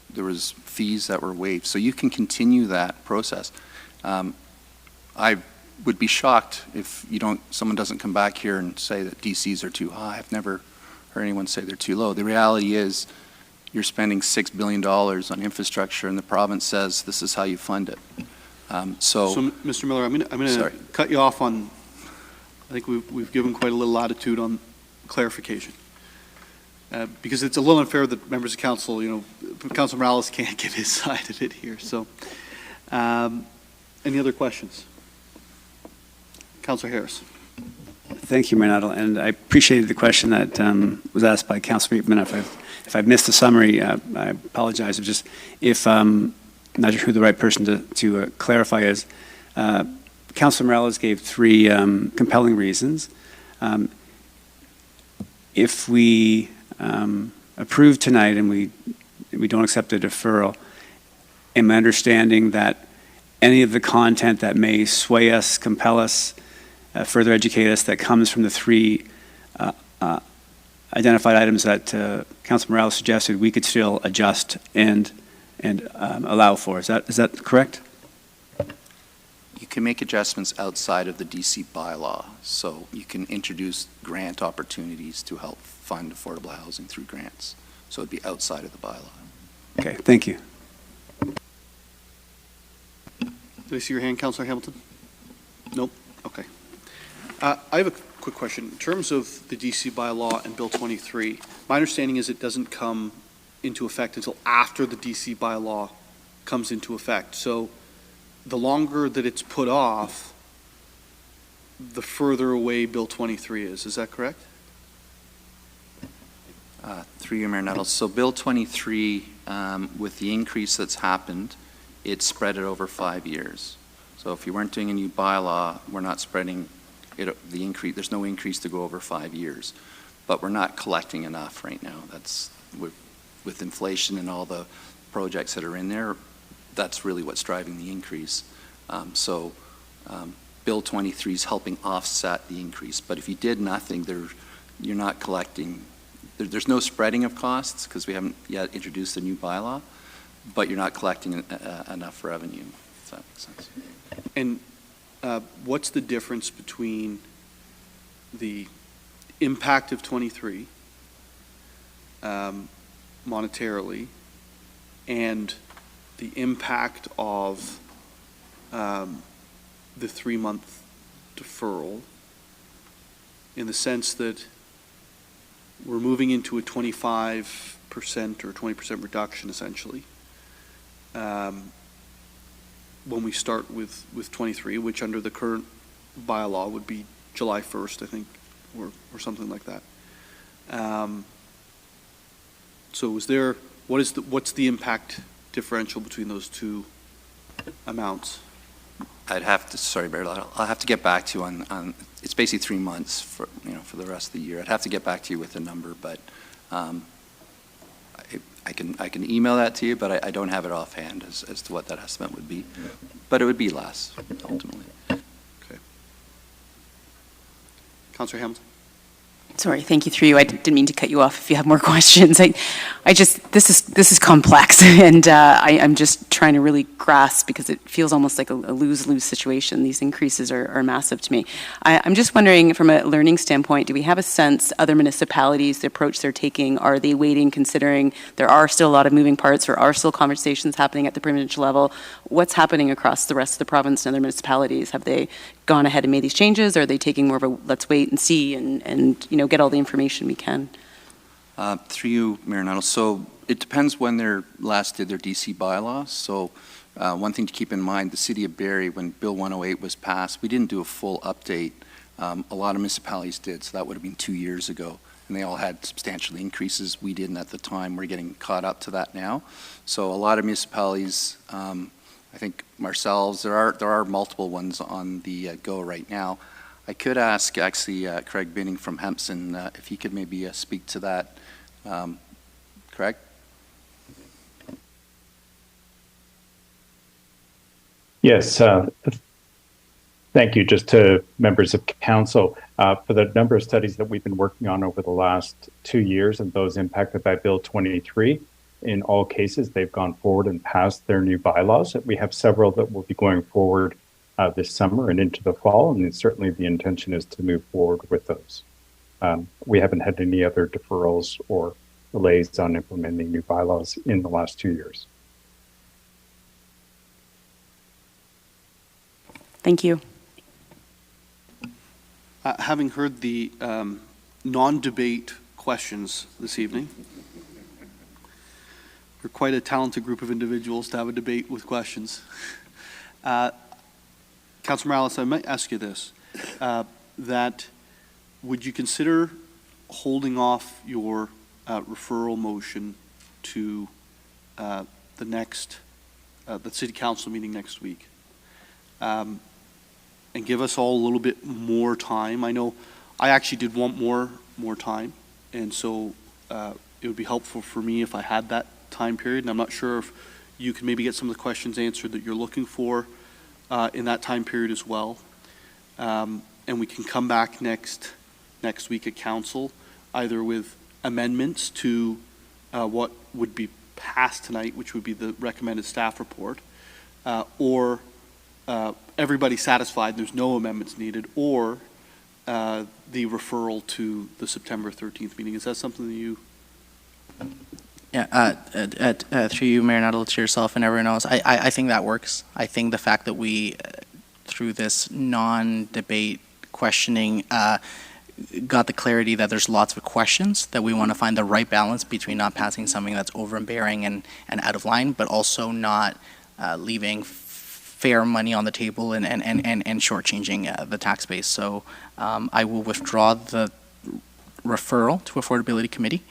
There was fees that were waived, so you can continue that process. I would be shocked if someone doesn't come back here and say that DCs are too high. I've never heard anyone say they're too low. The reality is you're spending $6 billion on infrastructure, and the province says this is how you fund it. So, Mr. Miller, I'm going Sorry. to cut you off on, I think we've given quite a little latitude on clarification. Because it's a little unfair that members of council, Councilor Morales can't give his side of it here. So, any other questions? Councilor Harris. Thank you, Mayor Nuttall, and I appreciated the question that was asked by Councilor Beekman. If I've missed the summary, I apologize. I'm not sure who the right person to clarify is. Councilor Morales gave 3 compelling reasons. If we approve tonight and we don't accept a deferral, am I understanding that any of the content that may sway us, compel us, further educate us, that comes from the 3 identified items that Councilor Morales suggested, we could still adjust and allow for? Is that correct? You can make adjustments outside of the DC bylaw, so you can introduce grant opportunities to help fund affordable housing through grants. So it'd be outside of the bylaw. Okay, thank you. Do I see your hand, Councilor Hamilton? Nope. Okay. I have a quick question. In terms of the DC bylaw and Bill 23, my understanding is it doesn't come into effect until after the DC bylaw comes into effect. So the longer that it's put off, the further away Bill 23 is. Is that correct? Through you, Mayor Nuttall. So Bill 23, with the increase that's happened, it's spread it over 5 years. So if you weren't doing a new bylaw, we're not spreading it, the increase. There's no increase to go over 5 years, but we're not collecting enough right now. That's with inflation and all the projects that are in there. That's really what's driving the increase. Bill 23 is helping offset the increase. But if you did nothing, you're not collecting. There's no spreading of costs because we haven't yet introduced a new bylaw, but you're not collecting enough revenue, if that makes sense. And what's the difference between the impact of 23 monetarily and the impact of the 3-month deferral, in the sense that we're moving into a 25% or 20% reduction, essentially, when we start with 23, which under the current bylaw would be July 1st, I think, or something like that. So what's the impact differential between those 2 amounts? I'd have to, sorry, Barry, I'll have to get back to you on it's basically 3 months for the rest of the year. I'd have to get back to you with a number, but I can email that to you, but I don't have it offhand as to what that estimate would be. But it would be less, ultimately. Okay. Councilor Hamilton? Sorry, thank you, through you. I didn't mean to cut you off if you have more questions. This is complex, and I'm just trying to really grasp, because it feels almost like a lose-lose situation. These increases are massive to me. I'm just wondering, from a learning standpoint, do we have a sense, other municipalities, the approach they're taking, are they waiting, considering there are still a lot of moving parts, there are still conversations happening at the provincial level? What's happening across the rest of the province and other municipalities? Have they gone ahead and made these changes? Or are they taking more of a let's wait and see and get all the information we can? Through you, Mayor Nuttall. So it depends when they last did their DC bylaws. So one thing to keep in mind, the City of Barrie, when Bill 108 was passed, we didn't do a full update. A lot of municipalities did, so that would have been 2 years ago. And they all had substantial increases. We didn't at the time. We're getting caught up to that now. So a lot of municipalities, I think ourselves, there are multiple ones on the go right now. I could ask, actually, Craig Binning from Hempson, if he could maybe speak to that. Craig? Yes, thank you. Just to members of council, for the number of studies that we've been working on over the last 2 years and those impacted by Bill 23, in all cases, they've gone forward and passed their new bylaws. We have several that will be going forward this summer and into the fall, and certainly the intention is to move forward with those. We haven't had any other deferrals or delays on implementing new bylaws in the last 2 years. Thank you. Having heard the non-debate questions this evening, we're quite a talented group of individuals to have a debate with questions. Councilor Morales, I might ask you this, that would you consider holding off your referral motion to the next, the city council meeting next week? And give us all a little bit more time. I know I actually did want more time, and so it would be helpful for me if I had that time period, and I'm not sure if you can maybe get some of the questions answered that you're looking for in that time period as well. And we can come back next week at council, either with amendments to what would be passed tonight, which would be the recommended staff report, or everybody satisfied, there's no amendments needed, or the referral to the September 13th meeting. Is that something that you? Yeah, through you, Mayor Nuttall, to yourself and everyone else, I think that works. I think the fact that we, through this non-debate questioning, got the clarity that there's lots of questions, that we want to find the right balance between not passing something that's overbearing and out of line, but also not leaving fair money on the table and shortchanging the tax base. So I will withdraw the referral to Affordability Committee,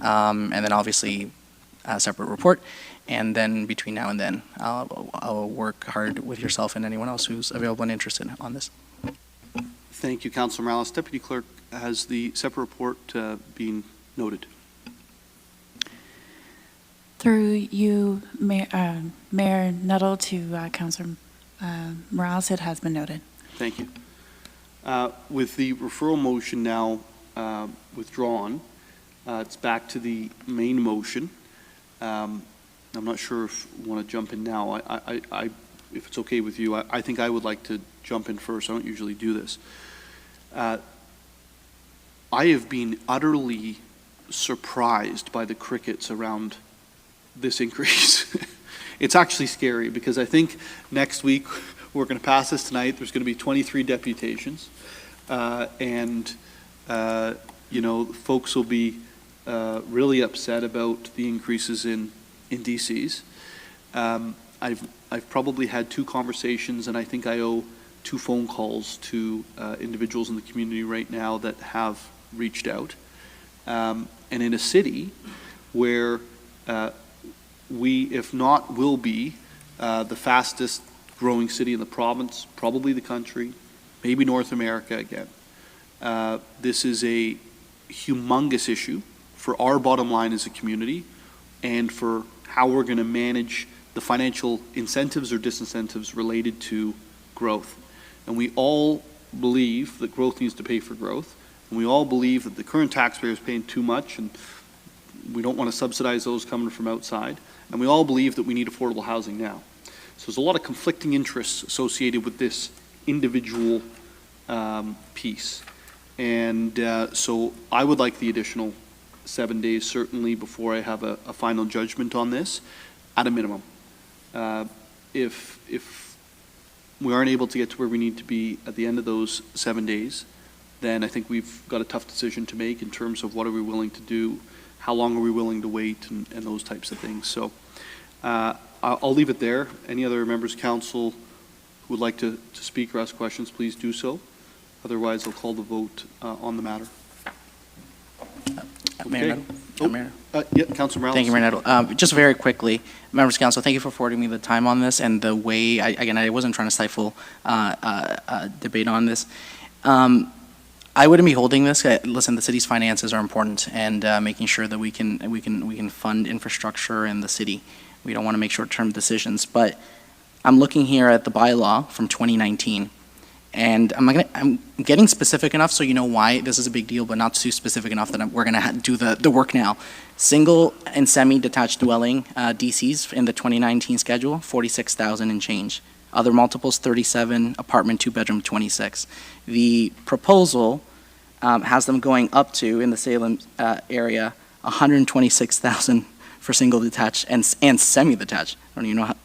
and then obviously a separate report. And then between now and then, I'll work hard with yourself and anyone else who's available and interested on this. Thank you, Councilor Morales. Deputy Clerk, has the separate report been noted? Through you, Mayor Nuttall, to Councilor Morales, it has been noted. Thank you. With the referral motion now withdrawn, it's back to the main motion. I'm not sure if you want to jump in now. If it's okay with you, I think I would like to jump in first. I don't usually do this. I have been utterly surprised by the crickets around this increase. It's actually scary because I think next week we're going to pass this tonight. There's going to be 23 deputations, and folks will be really upset about the increases in DCs. I've probably had 2 conversations, and I think I owe 2 phone calls to individuals in the community right now that have reached out. And in a city where we, if not will be, the fastest growing city in the province, probably the country, maybe North America again. This is a humongous issue for our bottom line as a community and for how we're going to manage the financial incentives or disincentives related to growth. And we all believe that growth needs to pay for growth, and we all believe that the current taxpayer is paying too much, and we don't want to subsidize those coming from outside, and we all believe that we need affordable housing now. So there's a lot of conflicting interests associated with this individual piece. And so I would like the additional 7 days, certainly, before I have a final judgment on this, at a minimum. If we aren't able to get to where we need to be at the end of those 7 days, then I think we've got a tough decision to make in terms of what are we willing to do, how long are we willing to wait, and those types of things. So I'll leave it there. Any other members of council who would like to speak or ask questions, please do so. Otherwise, I'll call the vote on the matter. Mayor Nuttall? Yeah, Councilor Morales. Thank you, Mayor Nuttall. Just very quickly, members of council, thank you for affording me the time on this and the way, I wasn't trying to stifle debate on this. I wouldn't be holding this. Listen, the city's finances are important, and making sure that we can fund infrastructure in the city. We don't want to make short-term decisions, but I'm looking here at the bylaw from 2019. And I'm getting specific enough so you know why this is a big deal, but not too specific enough that we're going to do the work now. Single and semi-detached dwelling DCs in the 2019 schedule, 46,000 and change. Other multiples, 37, apartment, 2-bedroom, 26. The proposal has them going up to, in the Salem area, $126,000 for single detached and semi-detached. I don't even know how,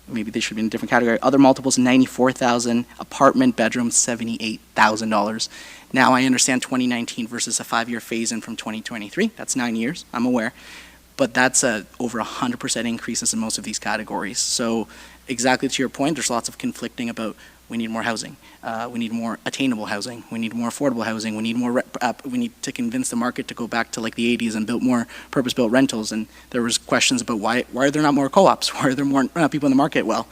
maybe they should be in a different category. Other multiples, $94,000. Apartment bedrooms, $78,000. Now I understand 2019 versus a 5-year phase-in from 2023. That's 9 years, I'm aware. But that's over 100% increases in most of these categories. So exactly to your point, there's lots of conflicting about we need more housing, we need more attainable housing, we need more affordable housing, we need more, we need to convince the market to go back to like the 80s and build more purpose-built rentals. And there was questions about why are there not more co-ops? Why are there more people in the market? Well,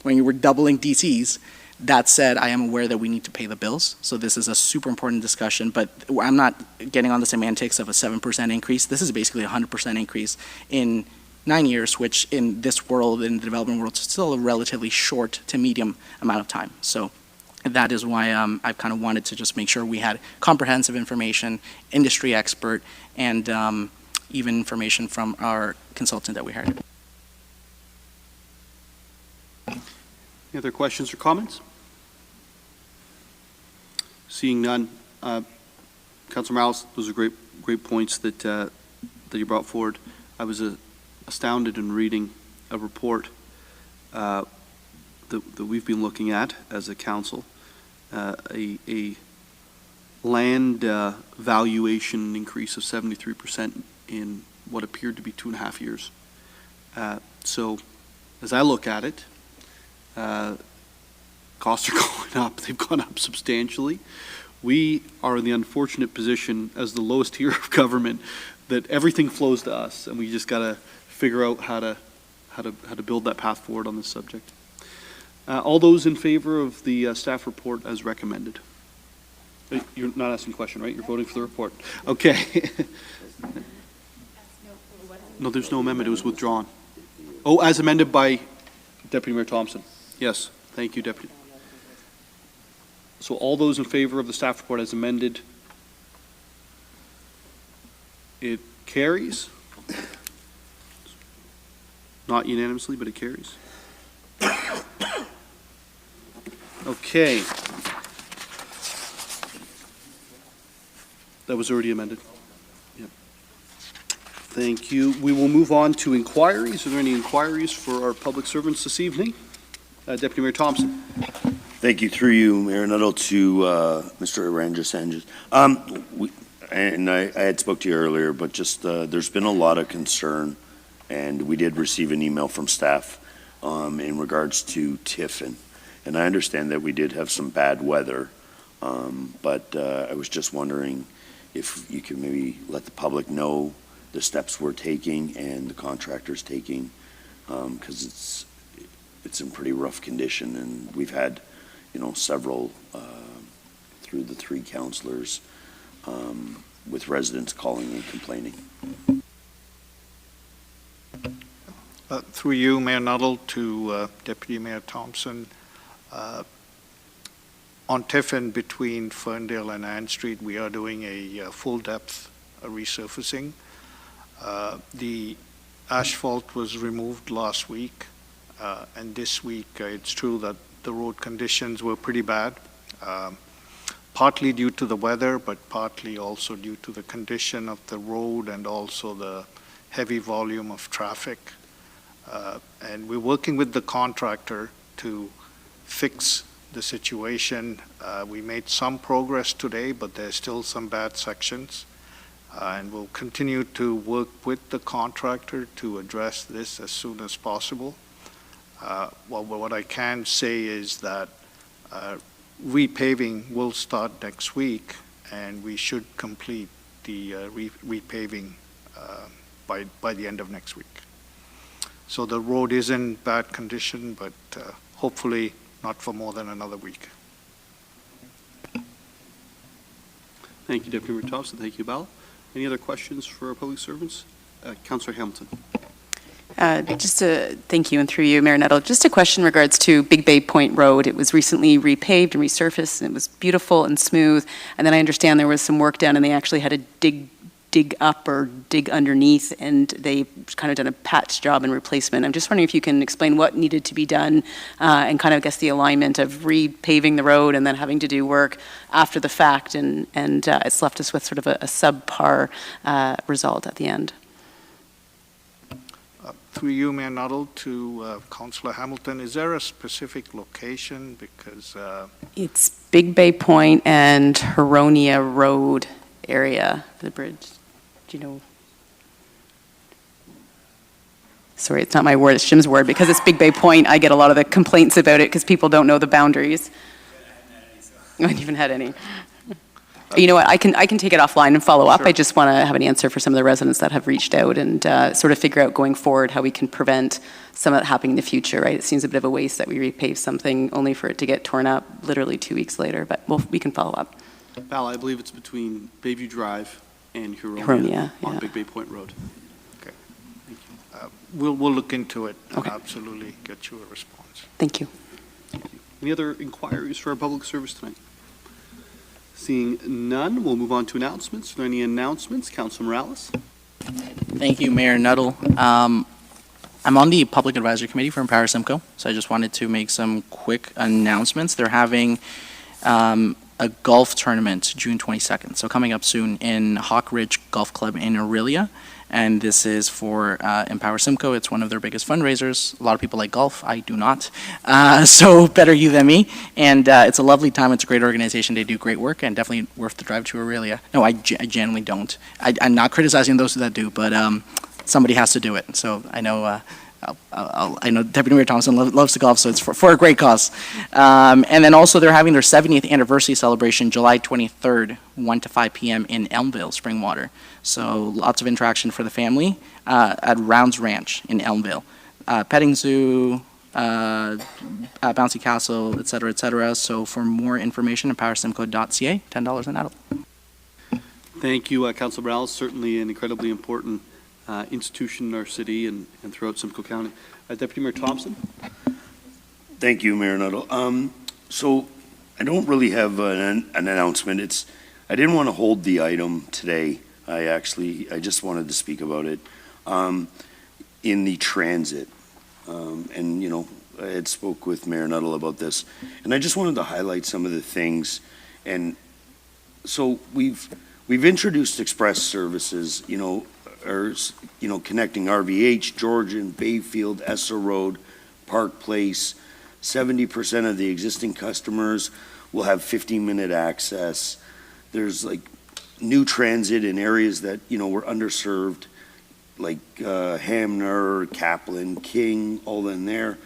when you were doubling DCs, that said, I am aware that we need to pay the bills. So this is a super important discussion, but I'm not getting on the semantics of a 7% increase. This is basically a 100% increase in 9 years, which in this world, in the development world, is still a relatively short to medium amount of time. So that is why I've kind of wanted to just make sure we had comprehensive information, industry expert, and even information from our consultant that we hired. Any other questions or comments? Seeing none, Councilor Morales, those are great points that that you brought forward. I was astounded in reading a report that we've been looking at as a council, a land valuation increase of 73% in what appeared to be 2.5 years. So as I look at it, costs are going up. They've gone up substantially. We are in the unfortunate position as the lowest tier of government that everything flows to us, and we just got to figure out how to build that path forward on this subject. All those in favor of the staff report as recommended? You're not asking a question, right? You're voting for the report. Okay. No, there's no amendment. It was withdrawn. Oh, as amended by Deputy Mayor Thompson. Yes. Thank you, Deputy. So all those in favor of the staff report as amended, it carries. Not unanimously, but it carries. Okay. That was already amended. Yep. Thank you. We will move on to inquiries. Are there any inquiries for our public servants this evening? Deputy Mayor Thompson. Thank you. Through you, Mayor Nuttall, to Mr. Aranjas. I had spoke to you earlier, but just there's been a lot of concern, and we did receive an email from staff in regards to Tiffin. And I understand that we did have some bad weather, but I was just wondering if you could maybe let the public know the steps we're taking and the contractor's taking, because it's in pretty rough condition, and we've had, several through the 3 councilors with residents calling and complaining. Through you, Mayor Nuttall, to Deputy Mayor Thompson. On Tiffin between Ferndale and Ann Street, we are doing a full-depth resurfacing. The asphalt was removed last week, and this week it's true that the road conditions were pretty bad, partly due to the weather, but partly also due to the condition of the road and also the heavy volume of traffic. And we're working with the contractor to fix the situation. We made some progress today, but there's still some bad sections. And we'll continue to work with the contractor to address this as soon as possible. Well, what I can say is that repaving will start next week, and we should complete the repaving by the end of next week. So the road is in bad condition, but hopefully not for more than another week. Thank you, Deputy Mayor Thompson. Thank you, Bal. Any other questions for our public servants? Councillor Hamilton. Thank you, and through you, Mayor Nuttall, just a question in regards to Big Bay Point Road. It was recently repaved and resurfaced, and it was beautiful and smooth. And then I understand there was some work done, and they actually had to dig dig up or dig underneath, and they've kind of done a patch job and replacement. I'm just wondering if you can explain what needed to be done and kind of, I guess, the alignment of repaving the road and then having to do work after the fact, and it's left us with sort of a subpar result at the end. Through you, Mayor Nuttall, to Councillor Hamilton, is there a specific location? Because It's Big Bay Point and Huronia Road area for the bridge. Do you know? Sorry, it's not my word, it's Jim's word. Because it's Big Bay Point, I get a lot of the complaints about it because people don't know the boundaries. I haven't even had any. You know what, I can take it offline and follow up. Sure. I just want to have an answer for some of the residents that have reached out and sort of figure out going forward how we can prevent some of that happening in the future, right? It seems a bit of a waste that we repave something only for it to get torn up literally 2 weeks later, but we can follow up. Val, I believe it's between Bayview Drive and Huronia Huronia, on yeah. Big Bay Point Road. okay. We'll look into it and Okay. absolutely get you a response. Thank you. Any other inquiries for our public service tonight? Seeing none, we'll move on to announcements. Are there any announcements? Councilor Morales? Thank you, Mayor Nuttall. I'm on the Public Advisory Committee for Empower Simcoe, so I just wanted to make some quick announcements. They're having a golf tournament June 22nd, so coming up soon in Hawk Ridge Golf Club in Orillia, and this is for Empower Simcoe. It's one of their biggest fundraisers. A lot of people like golf. I do not, so better you than me. And it's a lovely time. It's a great organization. They do great work, and definitely worth the drive to Orillia. No, I genuinely don't. I'm not criticizing those that do, but somebody has to do it. So I know. I know Deputy Mayor Thompson loves to golf, so it's for a great cause. And then also they're having their 70th anniversary celebration July 23rd, 1 to 5 p.m. in Elmville, Springwater. So lots of interaction for the family at Rounds Ranch in Elmville. Petting zoo, bouncy castle, et cetera, et cetera. So for more information, empowersimcoe.ca, $10 an adult. Thank you, Councilor Morales. Certainly an incredibly important institution in our city and throughout Simcoe County. Deputy Mayor Thompson? Thank you, Mayor Nuttall. So I don't really have an announcement. I didn't want to hold the item today. I just wanted to speak about it in the transit. And, you know, I had spoke with Mayor Nuttall about this, and I just wanted to highlight some of the things. And so we've introduced express services, connecting RVH, Georgian, Bayfield, Essa Road, Park Place. 70% of the existing customers will have 15-minute access. There's like new transit in areas that, were underserved, like Hamner, Kaplan, King, all in there.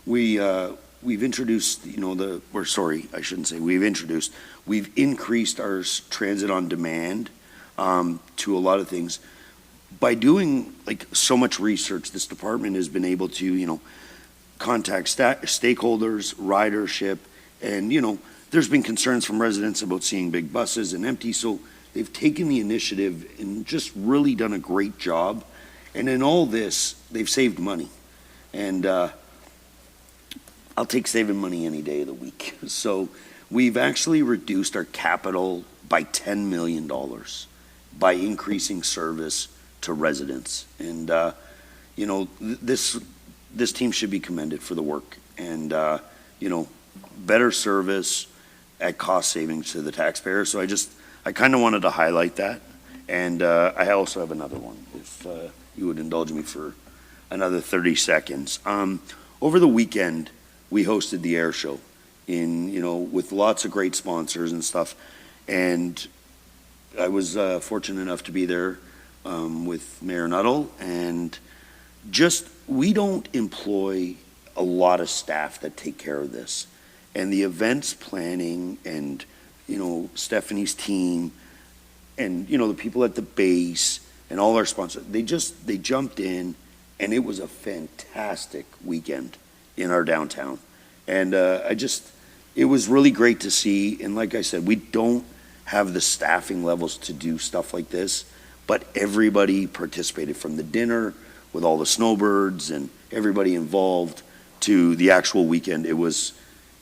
We've introduced, we've increased our transit on demand to a lot of things. By doing so much research, this department has been able to, contact stakeholders, ridership, and, there's been concerns from residents about seeing big buses and empty, so they've taken the initiative and just really done a great job. And in all this, they've saved money. And I'll take saving money any day of the week. So we've actually reduced our capital by $10 million by increasing service to residents. And, this team should be commended for the work and, better service at cost savings to the taxpayer. So I kind of wanted to highlight that. And I also have another one, if you would indulge me for another 30 seconds. Over the weekend, we hosted the air show with lots of great sponsors and stuff. And I was fortunate enough to be there with Mayor Nuttall, and we don't employ a lot of staff that take care of this. And the events planning and, Stephanie's team and, the people at the base and all our sponsors, they jumped in, and it was a fantastic weekend in our downtown. And it was really great to see. And like I said, we don't have the staffing levels to do stuff like this, but everybody participated, from the dinner with all the snowbirds and everybody involved to the actual weekend. It was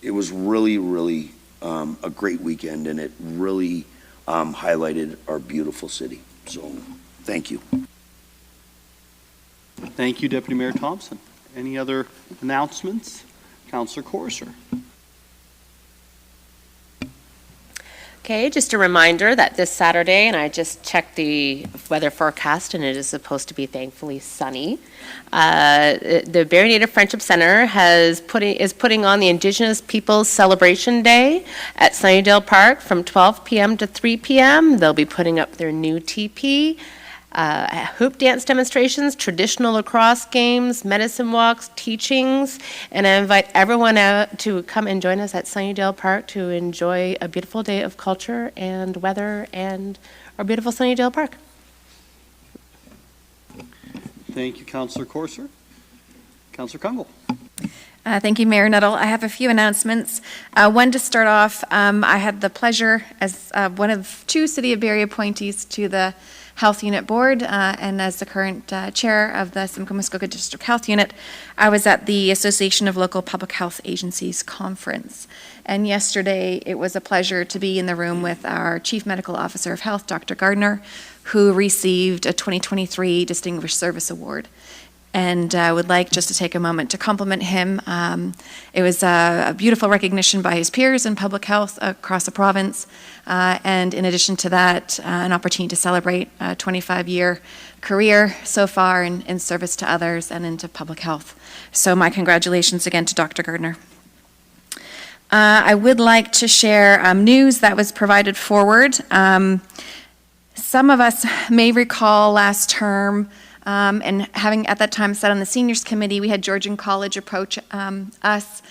really, really a great weekend, and it really highlighted our beautiful city. So, thank you. Thank you, Deputy Mayor Thompson. Any other announcements? Councillor Corser. Okay, just a reminder that this Saturday, and I just checked the weather forecast, and it is supposed to be thankfully sunny. The Barrie Native Friendship Center is putting on the Indigenous Peoples Celebration Day at Sunnydale Park from 12 p.m. to 3 p.m. They'll be putting up their new teepee, hoop dance demonstrations, traditional lacrosse games, medicine walks, teachings, and I invite everyone out to come and join us at Sunnydale Park to enjoy a beautiful day of culture and weather and our beautiful Sunnydale Park. Thank you, Councillor Corser. Councillor Kungle. Thank you, Mayor Nuttall. I have a few announcements. One, to start off, I had the pleasure as one of two City of Barrie appointees to the Health Unit Board, and as the current chair of the Simcoe Muskoka District Health Unit, I was at the Association of Local Public Health Agencies Conference. And yesterday, it was a pleasure to be in the room with our Chief Medical Officer of Health, Dr. Gardner, who received a 2023 Distinguished Service Award. And I would like just to take a moment to compliment him. It was a beautiful recognition by his peers in public health across the province. And in addition to that, an opportunity to celebrate a 25-year career so far in service to others and into public health. So my congratulations again to Dr. Gardner. I would like to share news that was provided forward. Some of us may recall last term, and having at that time sat on the seniors committee, we had Georgian College approach us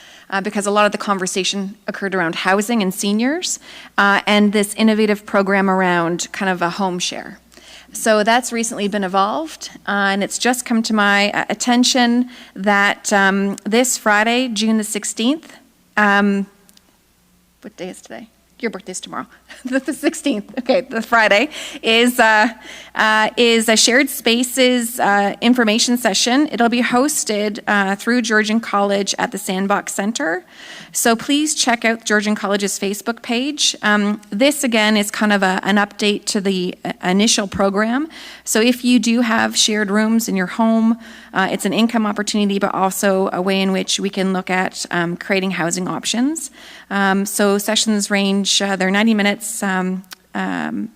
because a lot of the conversation occurred around housing and seniors, and this innovative program around kind of a home share. So that's recently been evolved, and it's just come to my attention that this Friday, June the 16th, what day is today? Your birthday's tomorrow. The 16th. Okay, the Friday is a shared spaces information session. It'll be hosted through Georgian College at the Sandbox Center. So please check out Georgian College's Facebook page. This again is kind of an update to the initial program. So if you do have shared rooms in your home, it's an income opportunity, but also a way in which we can look at creating housing options. So sessions range, they're 90 minutes, and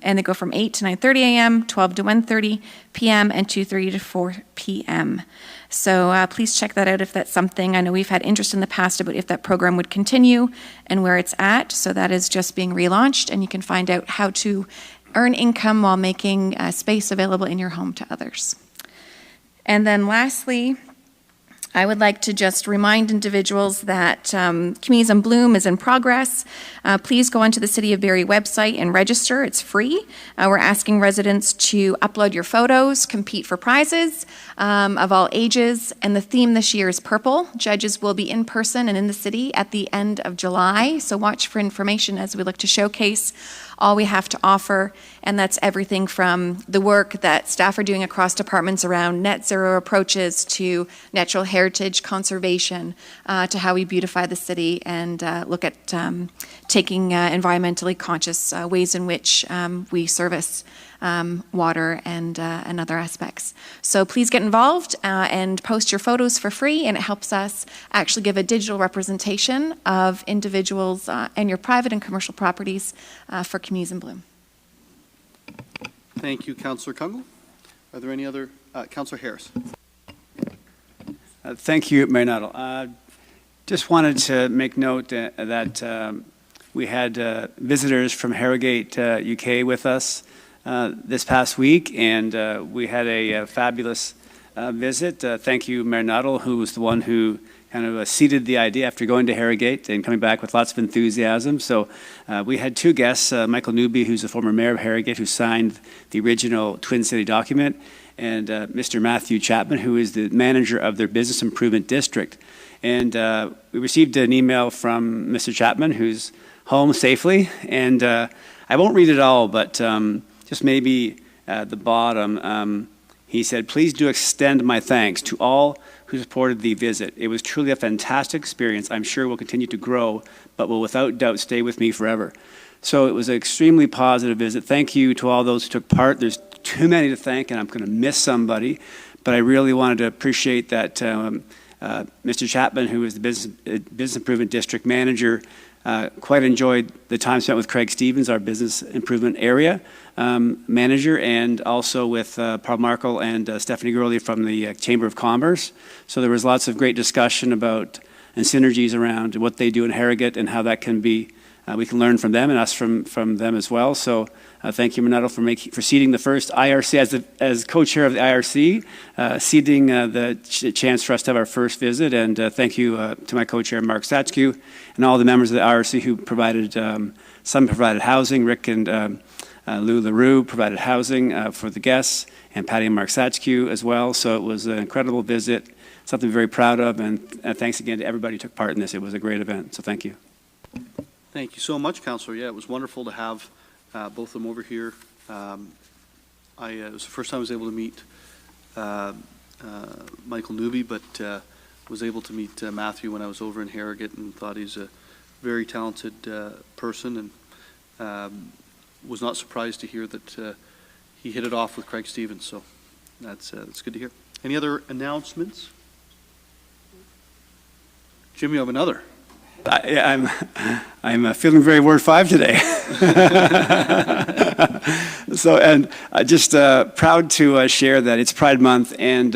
they go from 8 to 9:30 a.m., 12 to 1:30 p.m., and 2:30 to 4 p.m. So please check that out if that's something. I know we've had interest in the past about if that program would continue and where it's at. So that is just being relaunched, and you can find out how to earn income while making space available in your home to others. And then lastly, I would like to just remind individuals that Communities in Bloom is in progress. Please go onto the City of Barrie website and register. It's free. We're asking residents to upload your photos, compete for prizes of all ages, and the theme this year is purple. Judges will be in person and in the city at the end of July, so watch for information as we look to showcase all we have to offer, and that's everything from the work that staff are doing across departments around net zero approaches to natural heritage conservation, to how we beautify the city and look at taking environmentally conscious ways in which we service water and other aspects. So please get involved and post your photos for free, and it helps us actually give a digital representation of individuals and your private and commercial properties for Communities in Bloom. Thank you, Councillor Kungle. Are there any other? Councillor Harris. Thank you, Mayor Nuttall. Just wanted to make note that we had visitors from Harrogate, UK with us this past week, and we had a fabulous visit. Thank you, Mayor Nuttall, who was the one who kind of seeded the idea after going to Harrogate and coming back with lots of enthusiasm. So we had two guests, Michael Newby, who's the former mayor of Harrogate, who signed the original Twin City document, and Mr. Matthew Chapman, who is the manager of their business improvement district. And we received an email from Mr. Chapman, who's home safely, and I won't read it all, but just maybe at the bottom, he said, "Please do extend my thanks to all who supported the visit. It was truly a fantastic experience. I'm sure will continue to grow, but will without doubt stay with me forever." So it was an extremely positive visit. Thank you to all those who took part. There's too many to thank, and I'm going to miss somebody, but I really wanted to appreciate that Mr. Chapman, who is the Business Improvement District Manager, quite enjoyed the time spent with Craig Stevens, our Business Improvement Area Manager, and also with Paul Markle and Stephanie Gurley from the Chamber of Commerce. So there was lots of great discussion about and synergies around what they do in Harrogate and how that can be, we can learn from them and us from them as well. So thank you, Manetto, for seating the first IRC, as co-chair of the IRC, seating the chance for us to have our first visit. And thank you to my co-chair, Mark Satchku, and all the members of the IRC who provided, some provided housing. Rick and Lou LaRue provided housing for the guests, and Patty and Mark Satchku as well. So it was an incredible visit, something very proud of, and thanks again to everybody who took part in this. It was a great event, so thank you. Thank you so much, Councillor. Yeah, it was wonderful to have both of them over here. It was the first time I was able to meet Michael Newby, but was able to meet Matthew when I was over in Harrogate, and thought he's a very talented person, and was not surprised to hear that he hit it off with Craig Stevens. So that's good to hear. Any other announcements? Jim, you have another. I'm feeling very Ward 5 today. So, and just proud to share that it's Pride Month, and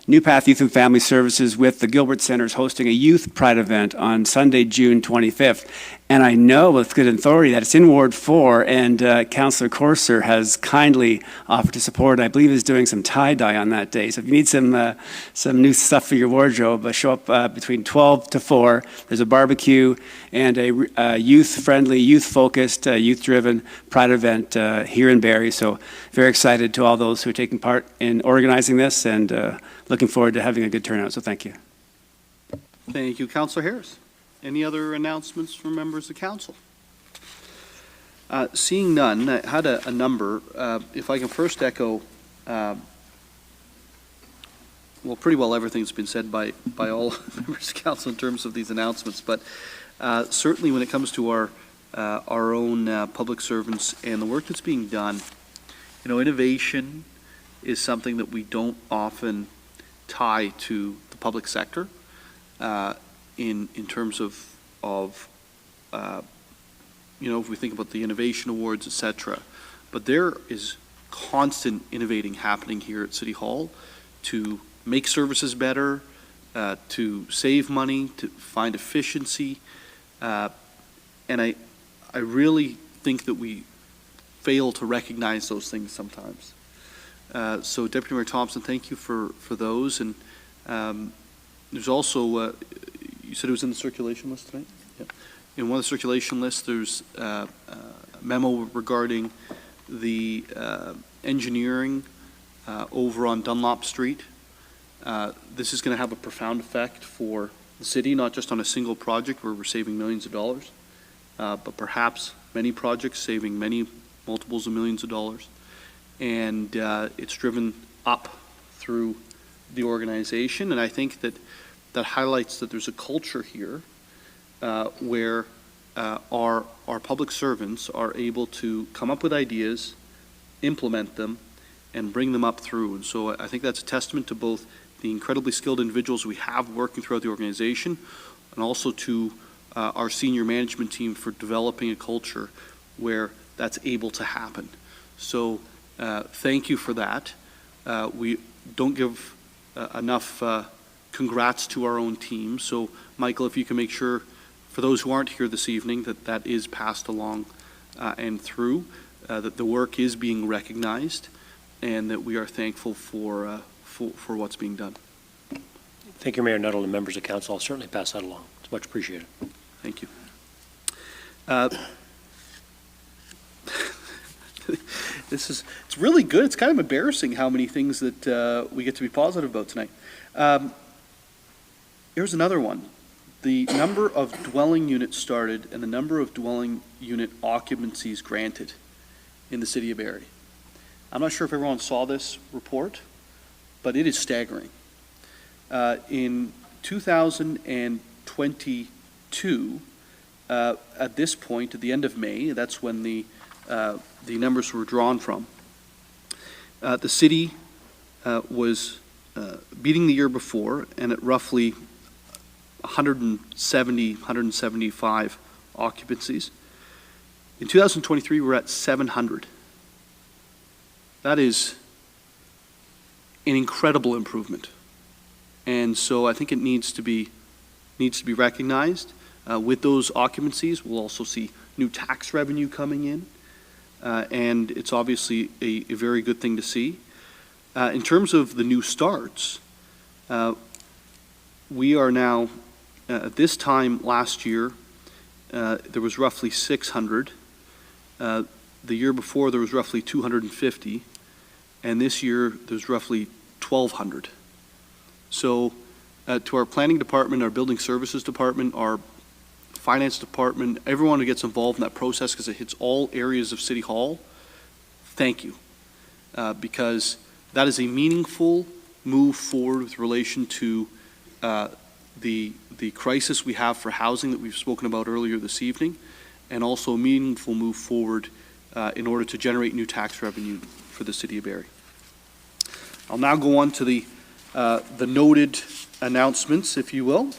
New Path Youth and Family Services with the Gilbert Center is hosting a Youth Pride event on Sunday, June 25th. And I know with good authority that it's in Ward 4, and Councillor Corser has kindly offered to support. I believe is doing some tie-dye on that day. So if you need some new stuff for your wardrobe, show up between 12 to 4. There's a barbecue and a youth-friendly, youth-focused, youth-driven Pride event here in Barrie. So very excited to all those who are taking part in organizing this, and looking forward to having a good turnout. So thank you. Thank you, Councillor Harris. Any other announcements from members of council? Seeing none, I had a number. If I can first echo, well, pretty well everything's been said by all members of council in terms of these announcements, but certainly when it comes to our own public servants and the work that's being done, innovation is something that we don't often tie to the public sector. In terms of if we think about the innovation awards, etc. But there is constant innovating happening here at City Hall to make services better, to save money, to find efficiency, and I really think that we fail to recognize those things sometimes. So Deputy Mayor Thompson, thank you for those, and there's also you said it was in the circulation list tonight? Yeah. In one of the circulation lists, there's a memo regarding the engineering over on Dunlop Street. This is going to have a profound effect for the city, not just on a single project where we're saving millions of dollars, but perhaps many projects saving many multiples of millions of dollars. And it's driven up through the organization, and I think that highlights that there's a culture here where our public servants are able to come up with ideas, implement them, and bring them up through. And so I think that's a testament to both the incredibly skilled individuals we have working throughout the organization, and also to our senior management team for developing a culture where that's able to happen. So thank you for that. We don't give enough congrats to our own team. So Michael, if you can make sure for those who aren't here this evening that is passed along and through, that the work is being recognized, and that we are thankful for what's being done. Thank you, Mayor Nuttall, and members of council. I'll certainly pass that along. It's much appreciated. Thank you. It's really good. It's kind of embarrassing how many things that we get to be positive about tonight. Here's another one. The number of dwelling units started and the number of dwelling unit occupancies granted in the city of Barrie. I'm not sure if everyone saw this report, but it is staggering. In 2022, at this point, at the end of May, that's when the numbers were drawn from, The city was beating the year before, and at roughly 170, 175 occupancies. In 2023, we're at 700. That is an incredible improvement. And so I think it needs to be recognized. With those occupancies, we'll also see new tax revenue coming in, and it's obviously a very good thing to see. In terms of the new starts, we are now, at this time last year, there was roughly 600. The year before, there was roughly 250. And this year, there's roughly 1,200. So to our planning department, our building services department, our finance department, everyone who gets involved in that process because it hits all areas of City Hall, thank you. Because that is a meaningful move forward with relation to the crisis we have for housing that we've spoken about earlier this evening, and also a meaningful move forward in order to generate new tax revenue for the City of Barrie. I'll now go on to the noted announcements, if you will.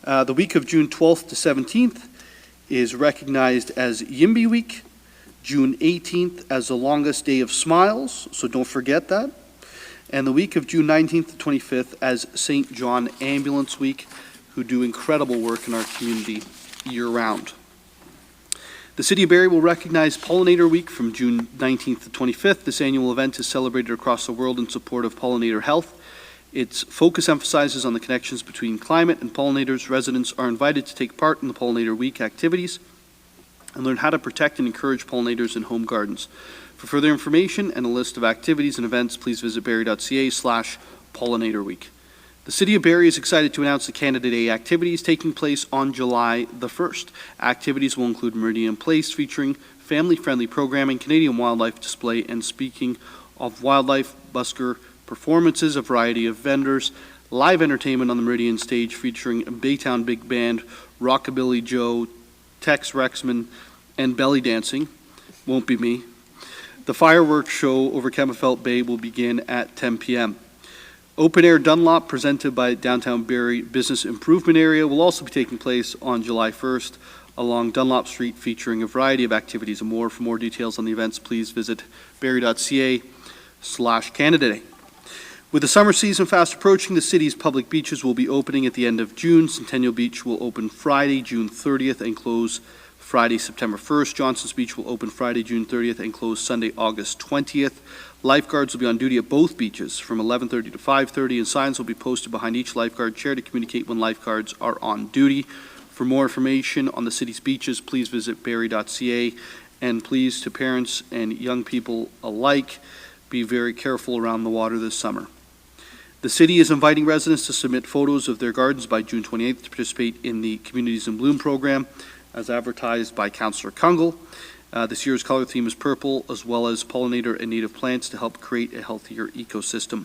The week of June 12th to 17th is recognized as Yimby Week, June 18th as the longest day of smiles, so don't forget that, and the week of June 19th to 25th as St. John Ambulance Week, who do incredible work in our community year-round. The City of Barrie will recognize Pollinator Week from June 19th to 25th. This annual event is celebrated across the world in support of pollinator health. Its focus emphasizes on the connections between climate and pollinators. Residents are invited to take part in the Pollinator Week activities and learn how to protect and encourage pollinators in home gardens. For further information and a list of activities and events, please visit barrie.ca/Pollinator Week. The City of Barrie is excited to announce the Canada Day activities taking place on July the 1st. Activities will include Meridian Place featuring family-friendly programming, Canadian wildlife display, and speaking of wildlife, busker performances, a variety of vendors, live entertainment on the Meridian stage featuring Baytown Big Band, Rockabilly Joe, Tex Rexman, and belly dancing. Won't be me. The fireworks show over Kempenfelt Bay will begin at 10 p.m. Open Air Dunlop, presented by Downtown Barrie Business Improvement Area, will also be taking place on July 1st along Dunlop Street, featuring a variety of activities and more. For more details on the events, please visit barrie.ca/Canada Day. With the summer season fast approaching, the city's public beaches will be opening at the end of June. Centennial Beach will open Friday, June 30th, and close Friday, September 1st. Johnson's Beach will open Friday, June 30th, and close Sunday, August 20th. Lifeguards will be on duty at both beaches from 11:30 to 5:30, and signs will be posted behind each lifeguard chair to communicate when lifeguards are on duty. For more information on the city's beaches, please visit barrie.ca, and please, to parents and young people alike, be very careful around the water this summer. The city is inviting residents to submit photos of their gardens by June 28th to participate in the Communities in Bloom program, as advertised by Councillor Kungle. This year's color theme is purple, as well as pollinator and native plants to help create a healthier ecosystem.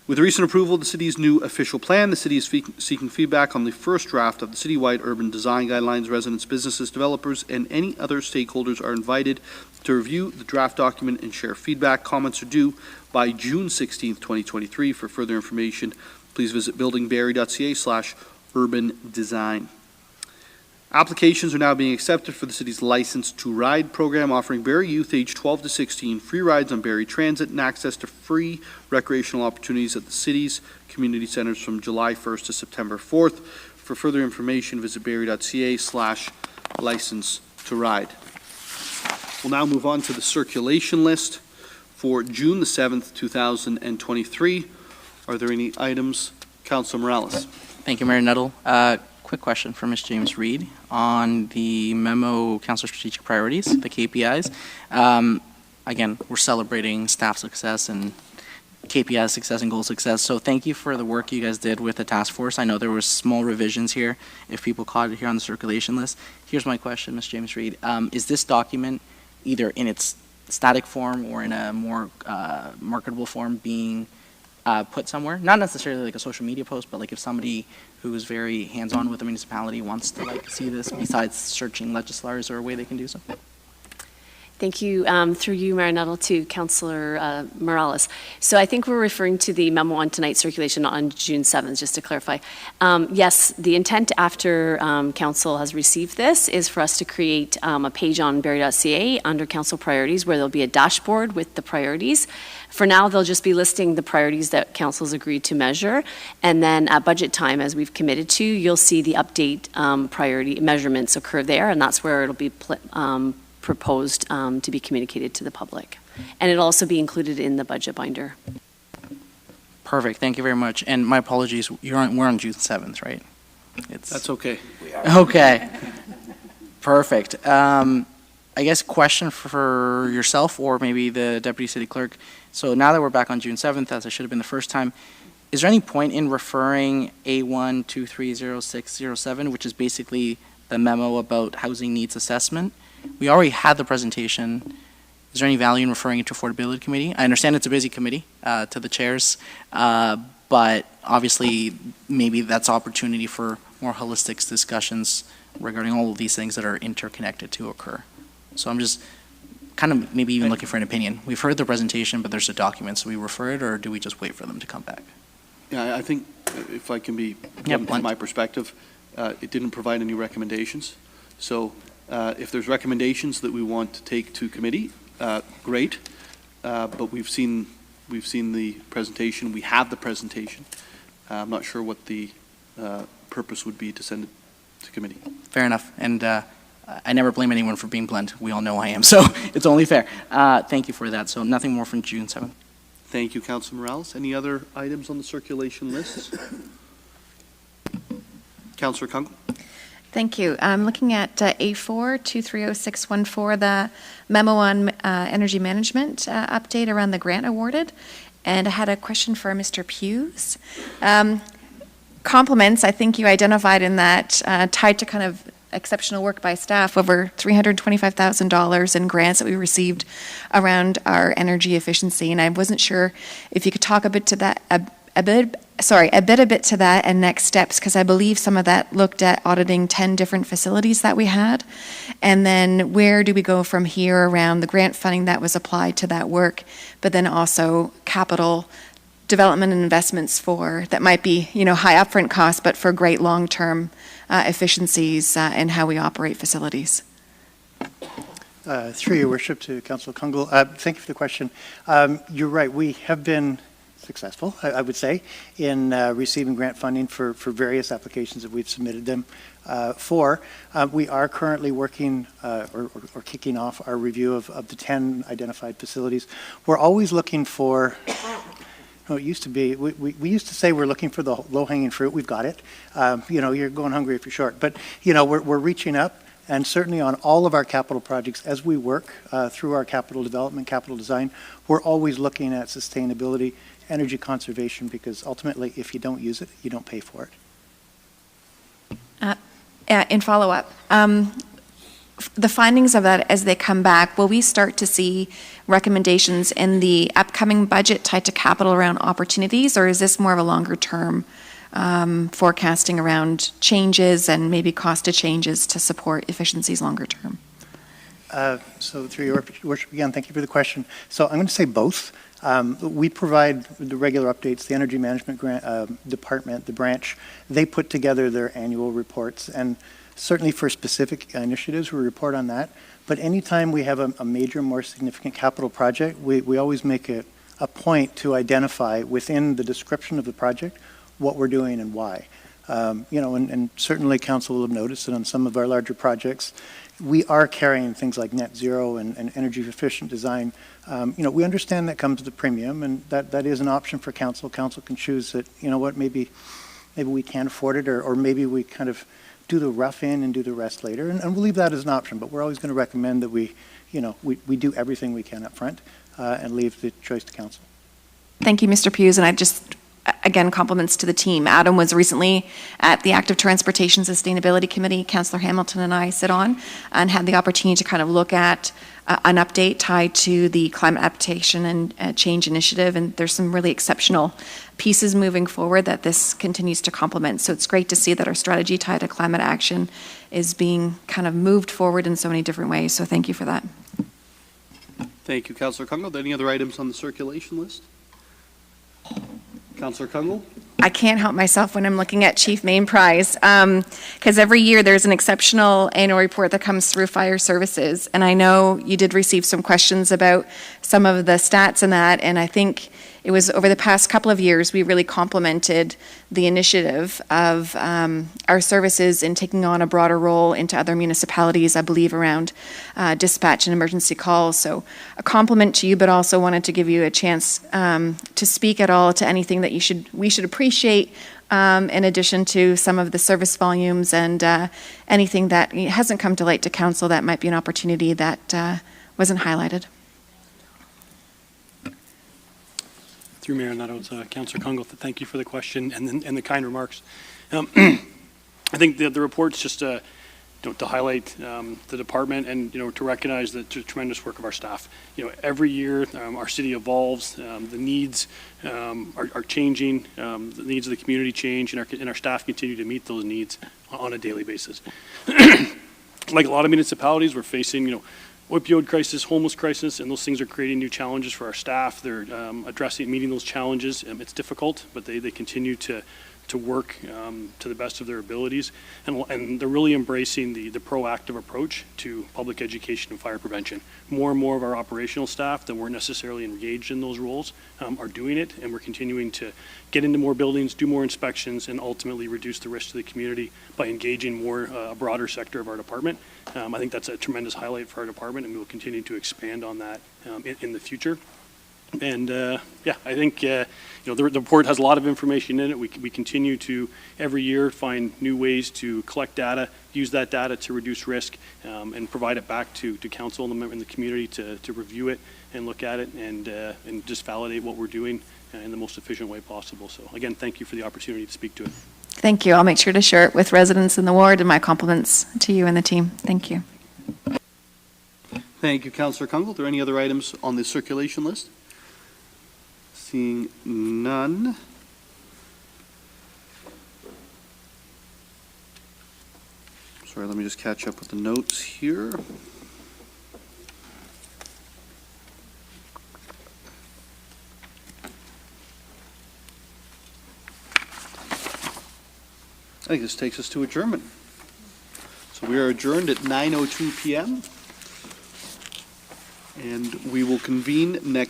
With the recent approval of the city's new official plan, the city is seeking feedback on the first draft of the citywide urban design guidelines. Residents, businesses, developers, and any other stakeholders are invited to review the draft document and share feedback. Comments are due by June 16th, 2023. For further information, please visit buildingbarrie.ca/urban design. Applications are now being accepted for the city's License to Ride program, offering Barrie youth aged 12 to 16 free rides on Barrie Transit and access to free recreational opportunities at the city's community centers from July 1st to September 4th. For further information, visit barrie.ca/license to ride. We'll now move on to the circulation list for June the 7th, 2023. Are there any items? Councilor Morales. Thank you, Mayor Nuttall. Quick question for Ms. James Reed on the memo, Council Strategic Priorities, the KPIs. Again, we're celebrating staff success and KPI success and goal success. So thank you for the work you guys did with the task force. I know there were small revisions here, if people caught it here on the circulation list. Here's my question, Ms. James Reed. Is this document, either in its static form or in a more marketable form, being put somewhere? Not necessarily like a social media post, but like if somebody who is very hands-on with the municipality wants to like see this, besides searching legislators, or a way they can do so? Thank you. Through you, Mayor Nuttall, to Councillor Morales. So I think we're referring to the memo on tonight's circulation on June 7th, just to clarify. Yes, the intent after Council has received this is for us to create a page on barrie.ca under Council priorities where there'll be a dashboard with the priorities. For now, they'll just be listing the priorities that Council's agreed to measure. And then at budget time, as we've committed to, you'll see the update priority measurements occur there, and that's where it'll be proposed to be communicated to the public. And it'll also be included in the budget binder. Perfect. Thank you very much. And my apologies, we're on June 7th, right? That's okay. Okay. Perfect. I guess question for yourself or maybe the Deputy City Clerk. So now that we're back on June 7th, as I should have been the first time, is there any point in referring A1230607, which is basically the memo about housing needs assessment? We already had the presentation. Is there any value in referring it to Affordability Committee? I understand it's a busy committee, to the chairs, but obviously maybe that's opportunity for more holistic discussions regarding all of these things that are interconnected to occur. So I'm just kind of maybe even looking for an opinion. We've heard the presentation, but there's a document, so we refer it, or do we just wait for them to come back? Yeah, I think if I can be, from my perspective, it didn't provide any recommendations. So if there's recommendations that we want to take to committee, great. But we've seen the presentation. We have the presentation. I'm not sure what the purpose would be to send it to committee. Fair enough. And I never blame anyone for being blunt. We all know I am, so it's only fair. Thank you for that. So nothing more from June 7th. Thank you, Councilor Morales. Any other items on the circulation list? Councilor Kunkel. Thank you. I'm looking at A4 230614, the memo on energy management update around the grant awarded. And I had a question for Mr. Hughes. Compliments, I think you identified in that, tied to kind of exceptional work by staff, over $325,000 in grants that we received around our energy efficiency. And I wasn't sure if you could talk a bit to that, a bit to that and next steps, because I believe some of that looked at auditing 10 different facilities that we had. And then where do we go from here around the grant funding that was applied to that work, but then also capital development and investments for, that might be, high upfront costs, but for great long-term efficiencies in how we operate facilities. Through your worship to Councillor Kunkel, thank you for the question. You're right, we have been successful, I would say, in receiving grant funding for various applications that we've submitted them for. We are currently working or kicking off our review of the 10 identified facilities. We're always looking for, it used to be, we used to say we're looking for the low-hanging fruit. We've got it. You're going hungry if you're short. But, we're reaching up, and certainly on all of our capital projects, as we work through our capital development, capital design, we're always looking at sustainability, energy conservation, because ultimately, if you don't use it, you don't pay for it. In follow-up, the findings of that as they come back, will we start to see recommendations in the upcoming budget tied to capital around opportunities, or is this more of a longer-term forecasting around changes and maybe cost of changes to support efficiencies longer term? So through your worship again, thank you for the question. So I'm going to say both. We provide the regular updates, the Energy Management Department, the branch, they put together their annual reports, and certainly for specific initiatives, we report on that. But anytime we have a major, more significant capital project, we always make it a point to identify within the description of the project what we're doing and why. And certainly council will have noticed that on some of our larger projects, we are carrying things like net zero and energy efficient design. We understand that comes with a premium, and that is an option for council. Council can choose that, maybe we can't afford it, or maybe we kind of do the rough in and do the rest later. And we'll leave that as an option, but we're always going to recommend that we do everything we can up front and leave the choice to council. Thank you, Mr. Hughes, and I just, again, compliments to the team. Adam was recently at the Active Transportation Sustainability Committee, Councillor Hamilton and I sit on, and had the opportunity to kind of look at an update tied to the climate adaptation and change initiative, and there's some really exceptional pieces moving forward that this continues to complement. So it's great to see that our strategy tied to climate action is being kind of moved forward in so many different ways, so thank you for that. Thank you, Councillor Kungle. Are there any other items on the circulation list? Councillor Kungle? I can't help myself when I'm looking at Chief Main Prize, because every year there's an exceptional annual report that comes through fire services, and I know you did receive some questions about some of the stats in that, and I think it was over the past couple of years, we really complimented the initiative of our services in taking on a broader role into other municipalities, I believe around dispatch and emergency calls. So a compliment to you, but also wanted to give you a chance to speak at all to anything that we should appreciate in addition to some of the service volumes and anything that hasn't come to light to council that might be an opportunity that wasn't highlighted. Through Mayor Nuttall's, Councillor Kungle, thank you for the question and the kind remarks. I think the report's just to highlight the department and to recognize the tremendous work of our staff. Every year our city evolves, the needs are changing, the needs of the community change, and our staff continue to meet those needs on a daily basis. Like a lot of municipalities, we're facing opioid crisis, homeless crisis, and those things are creating new challenges for our staff. They're meeting those challenges. It's difficult, but they continue to work to the best of their abilities, and they're really embracing the proactive approach to public education and fire prevention. More and more of our operational staff that weren't necessarily engaged in those roles are doing it, and we're continuing to get into more buildings, do more inspections, and ultimately reduce the risk to the community by engaging more a broader sector of our department. I think that's a tremendous highlight for our department, and we will continue to expand on that in the future. And I think the report has a lot of information in it. We continue to every year find new ways to collect data, use that data to reduce risk, and provide it back to council and the community to review it and look at it and just validate what we're doing in the most efficient way possible. So again, thank you for the opportunity to speak to it. Thank you. I'll make sure to share it with residents in the ward, and my compliments to you and the team. Thank you. Thank you, Councillor Kungle. Are there any other items on the circulation list? Seeing none. Sorry, let me just catch up with the notes here. I think this takes us to adjournment. So we are adjourned at 9:02 p.m. and we will convene next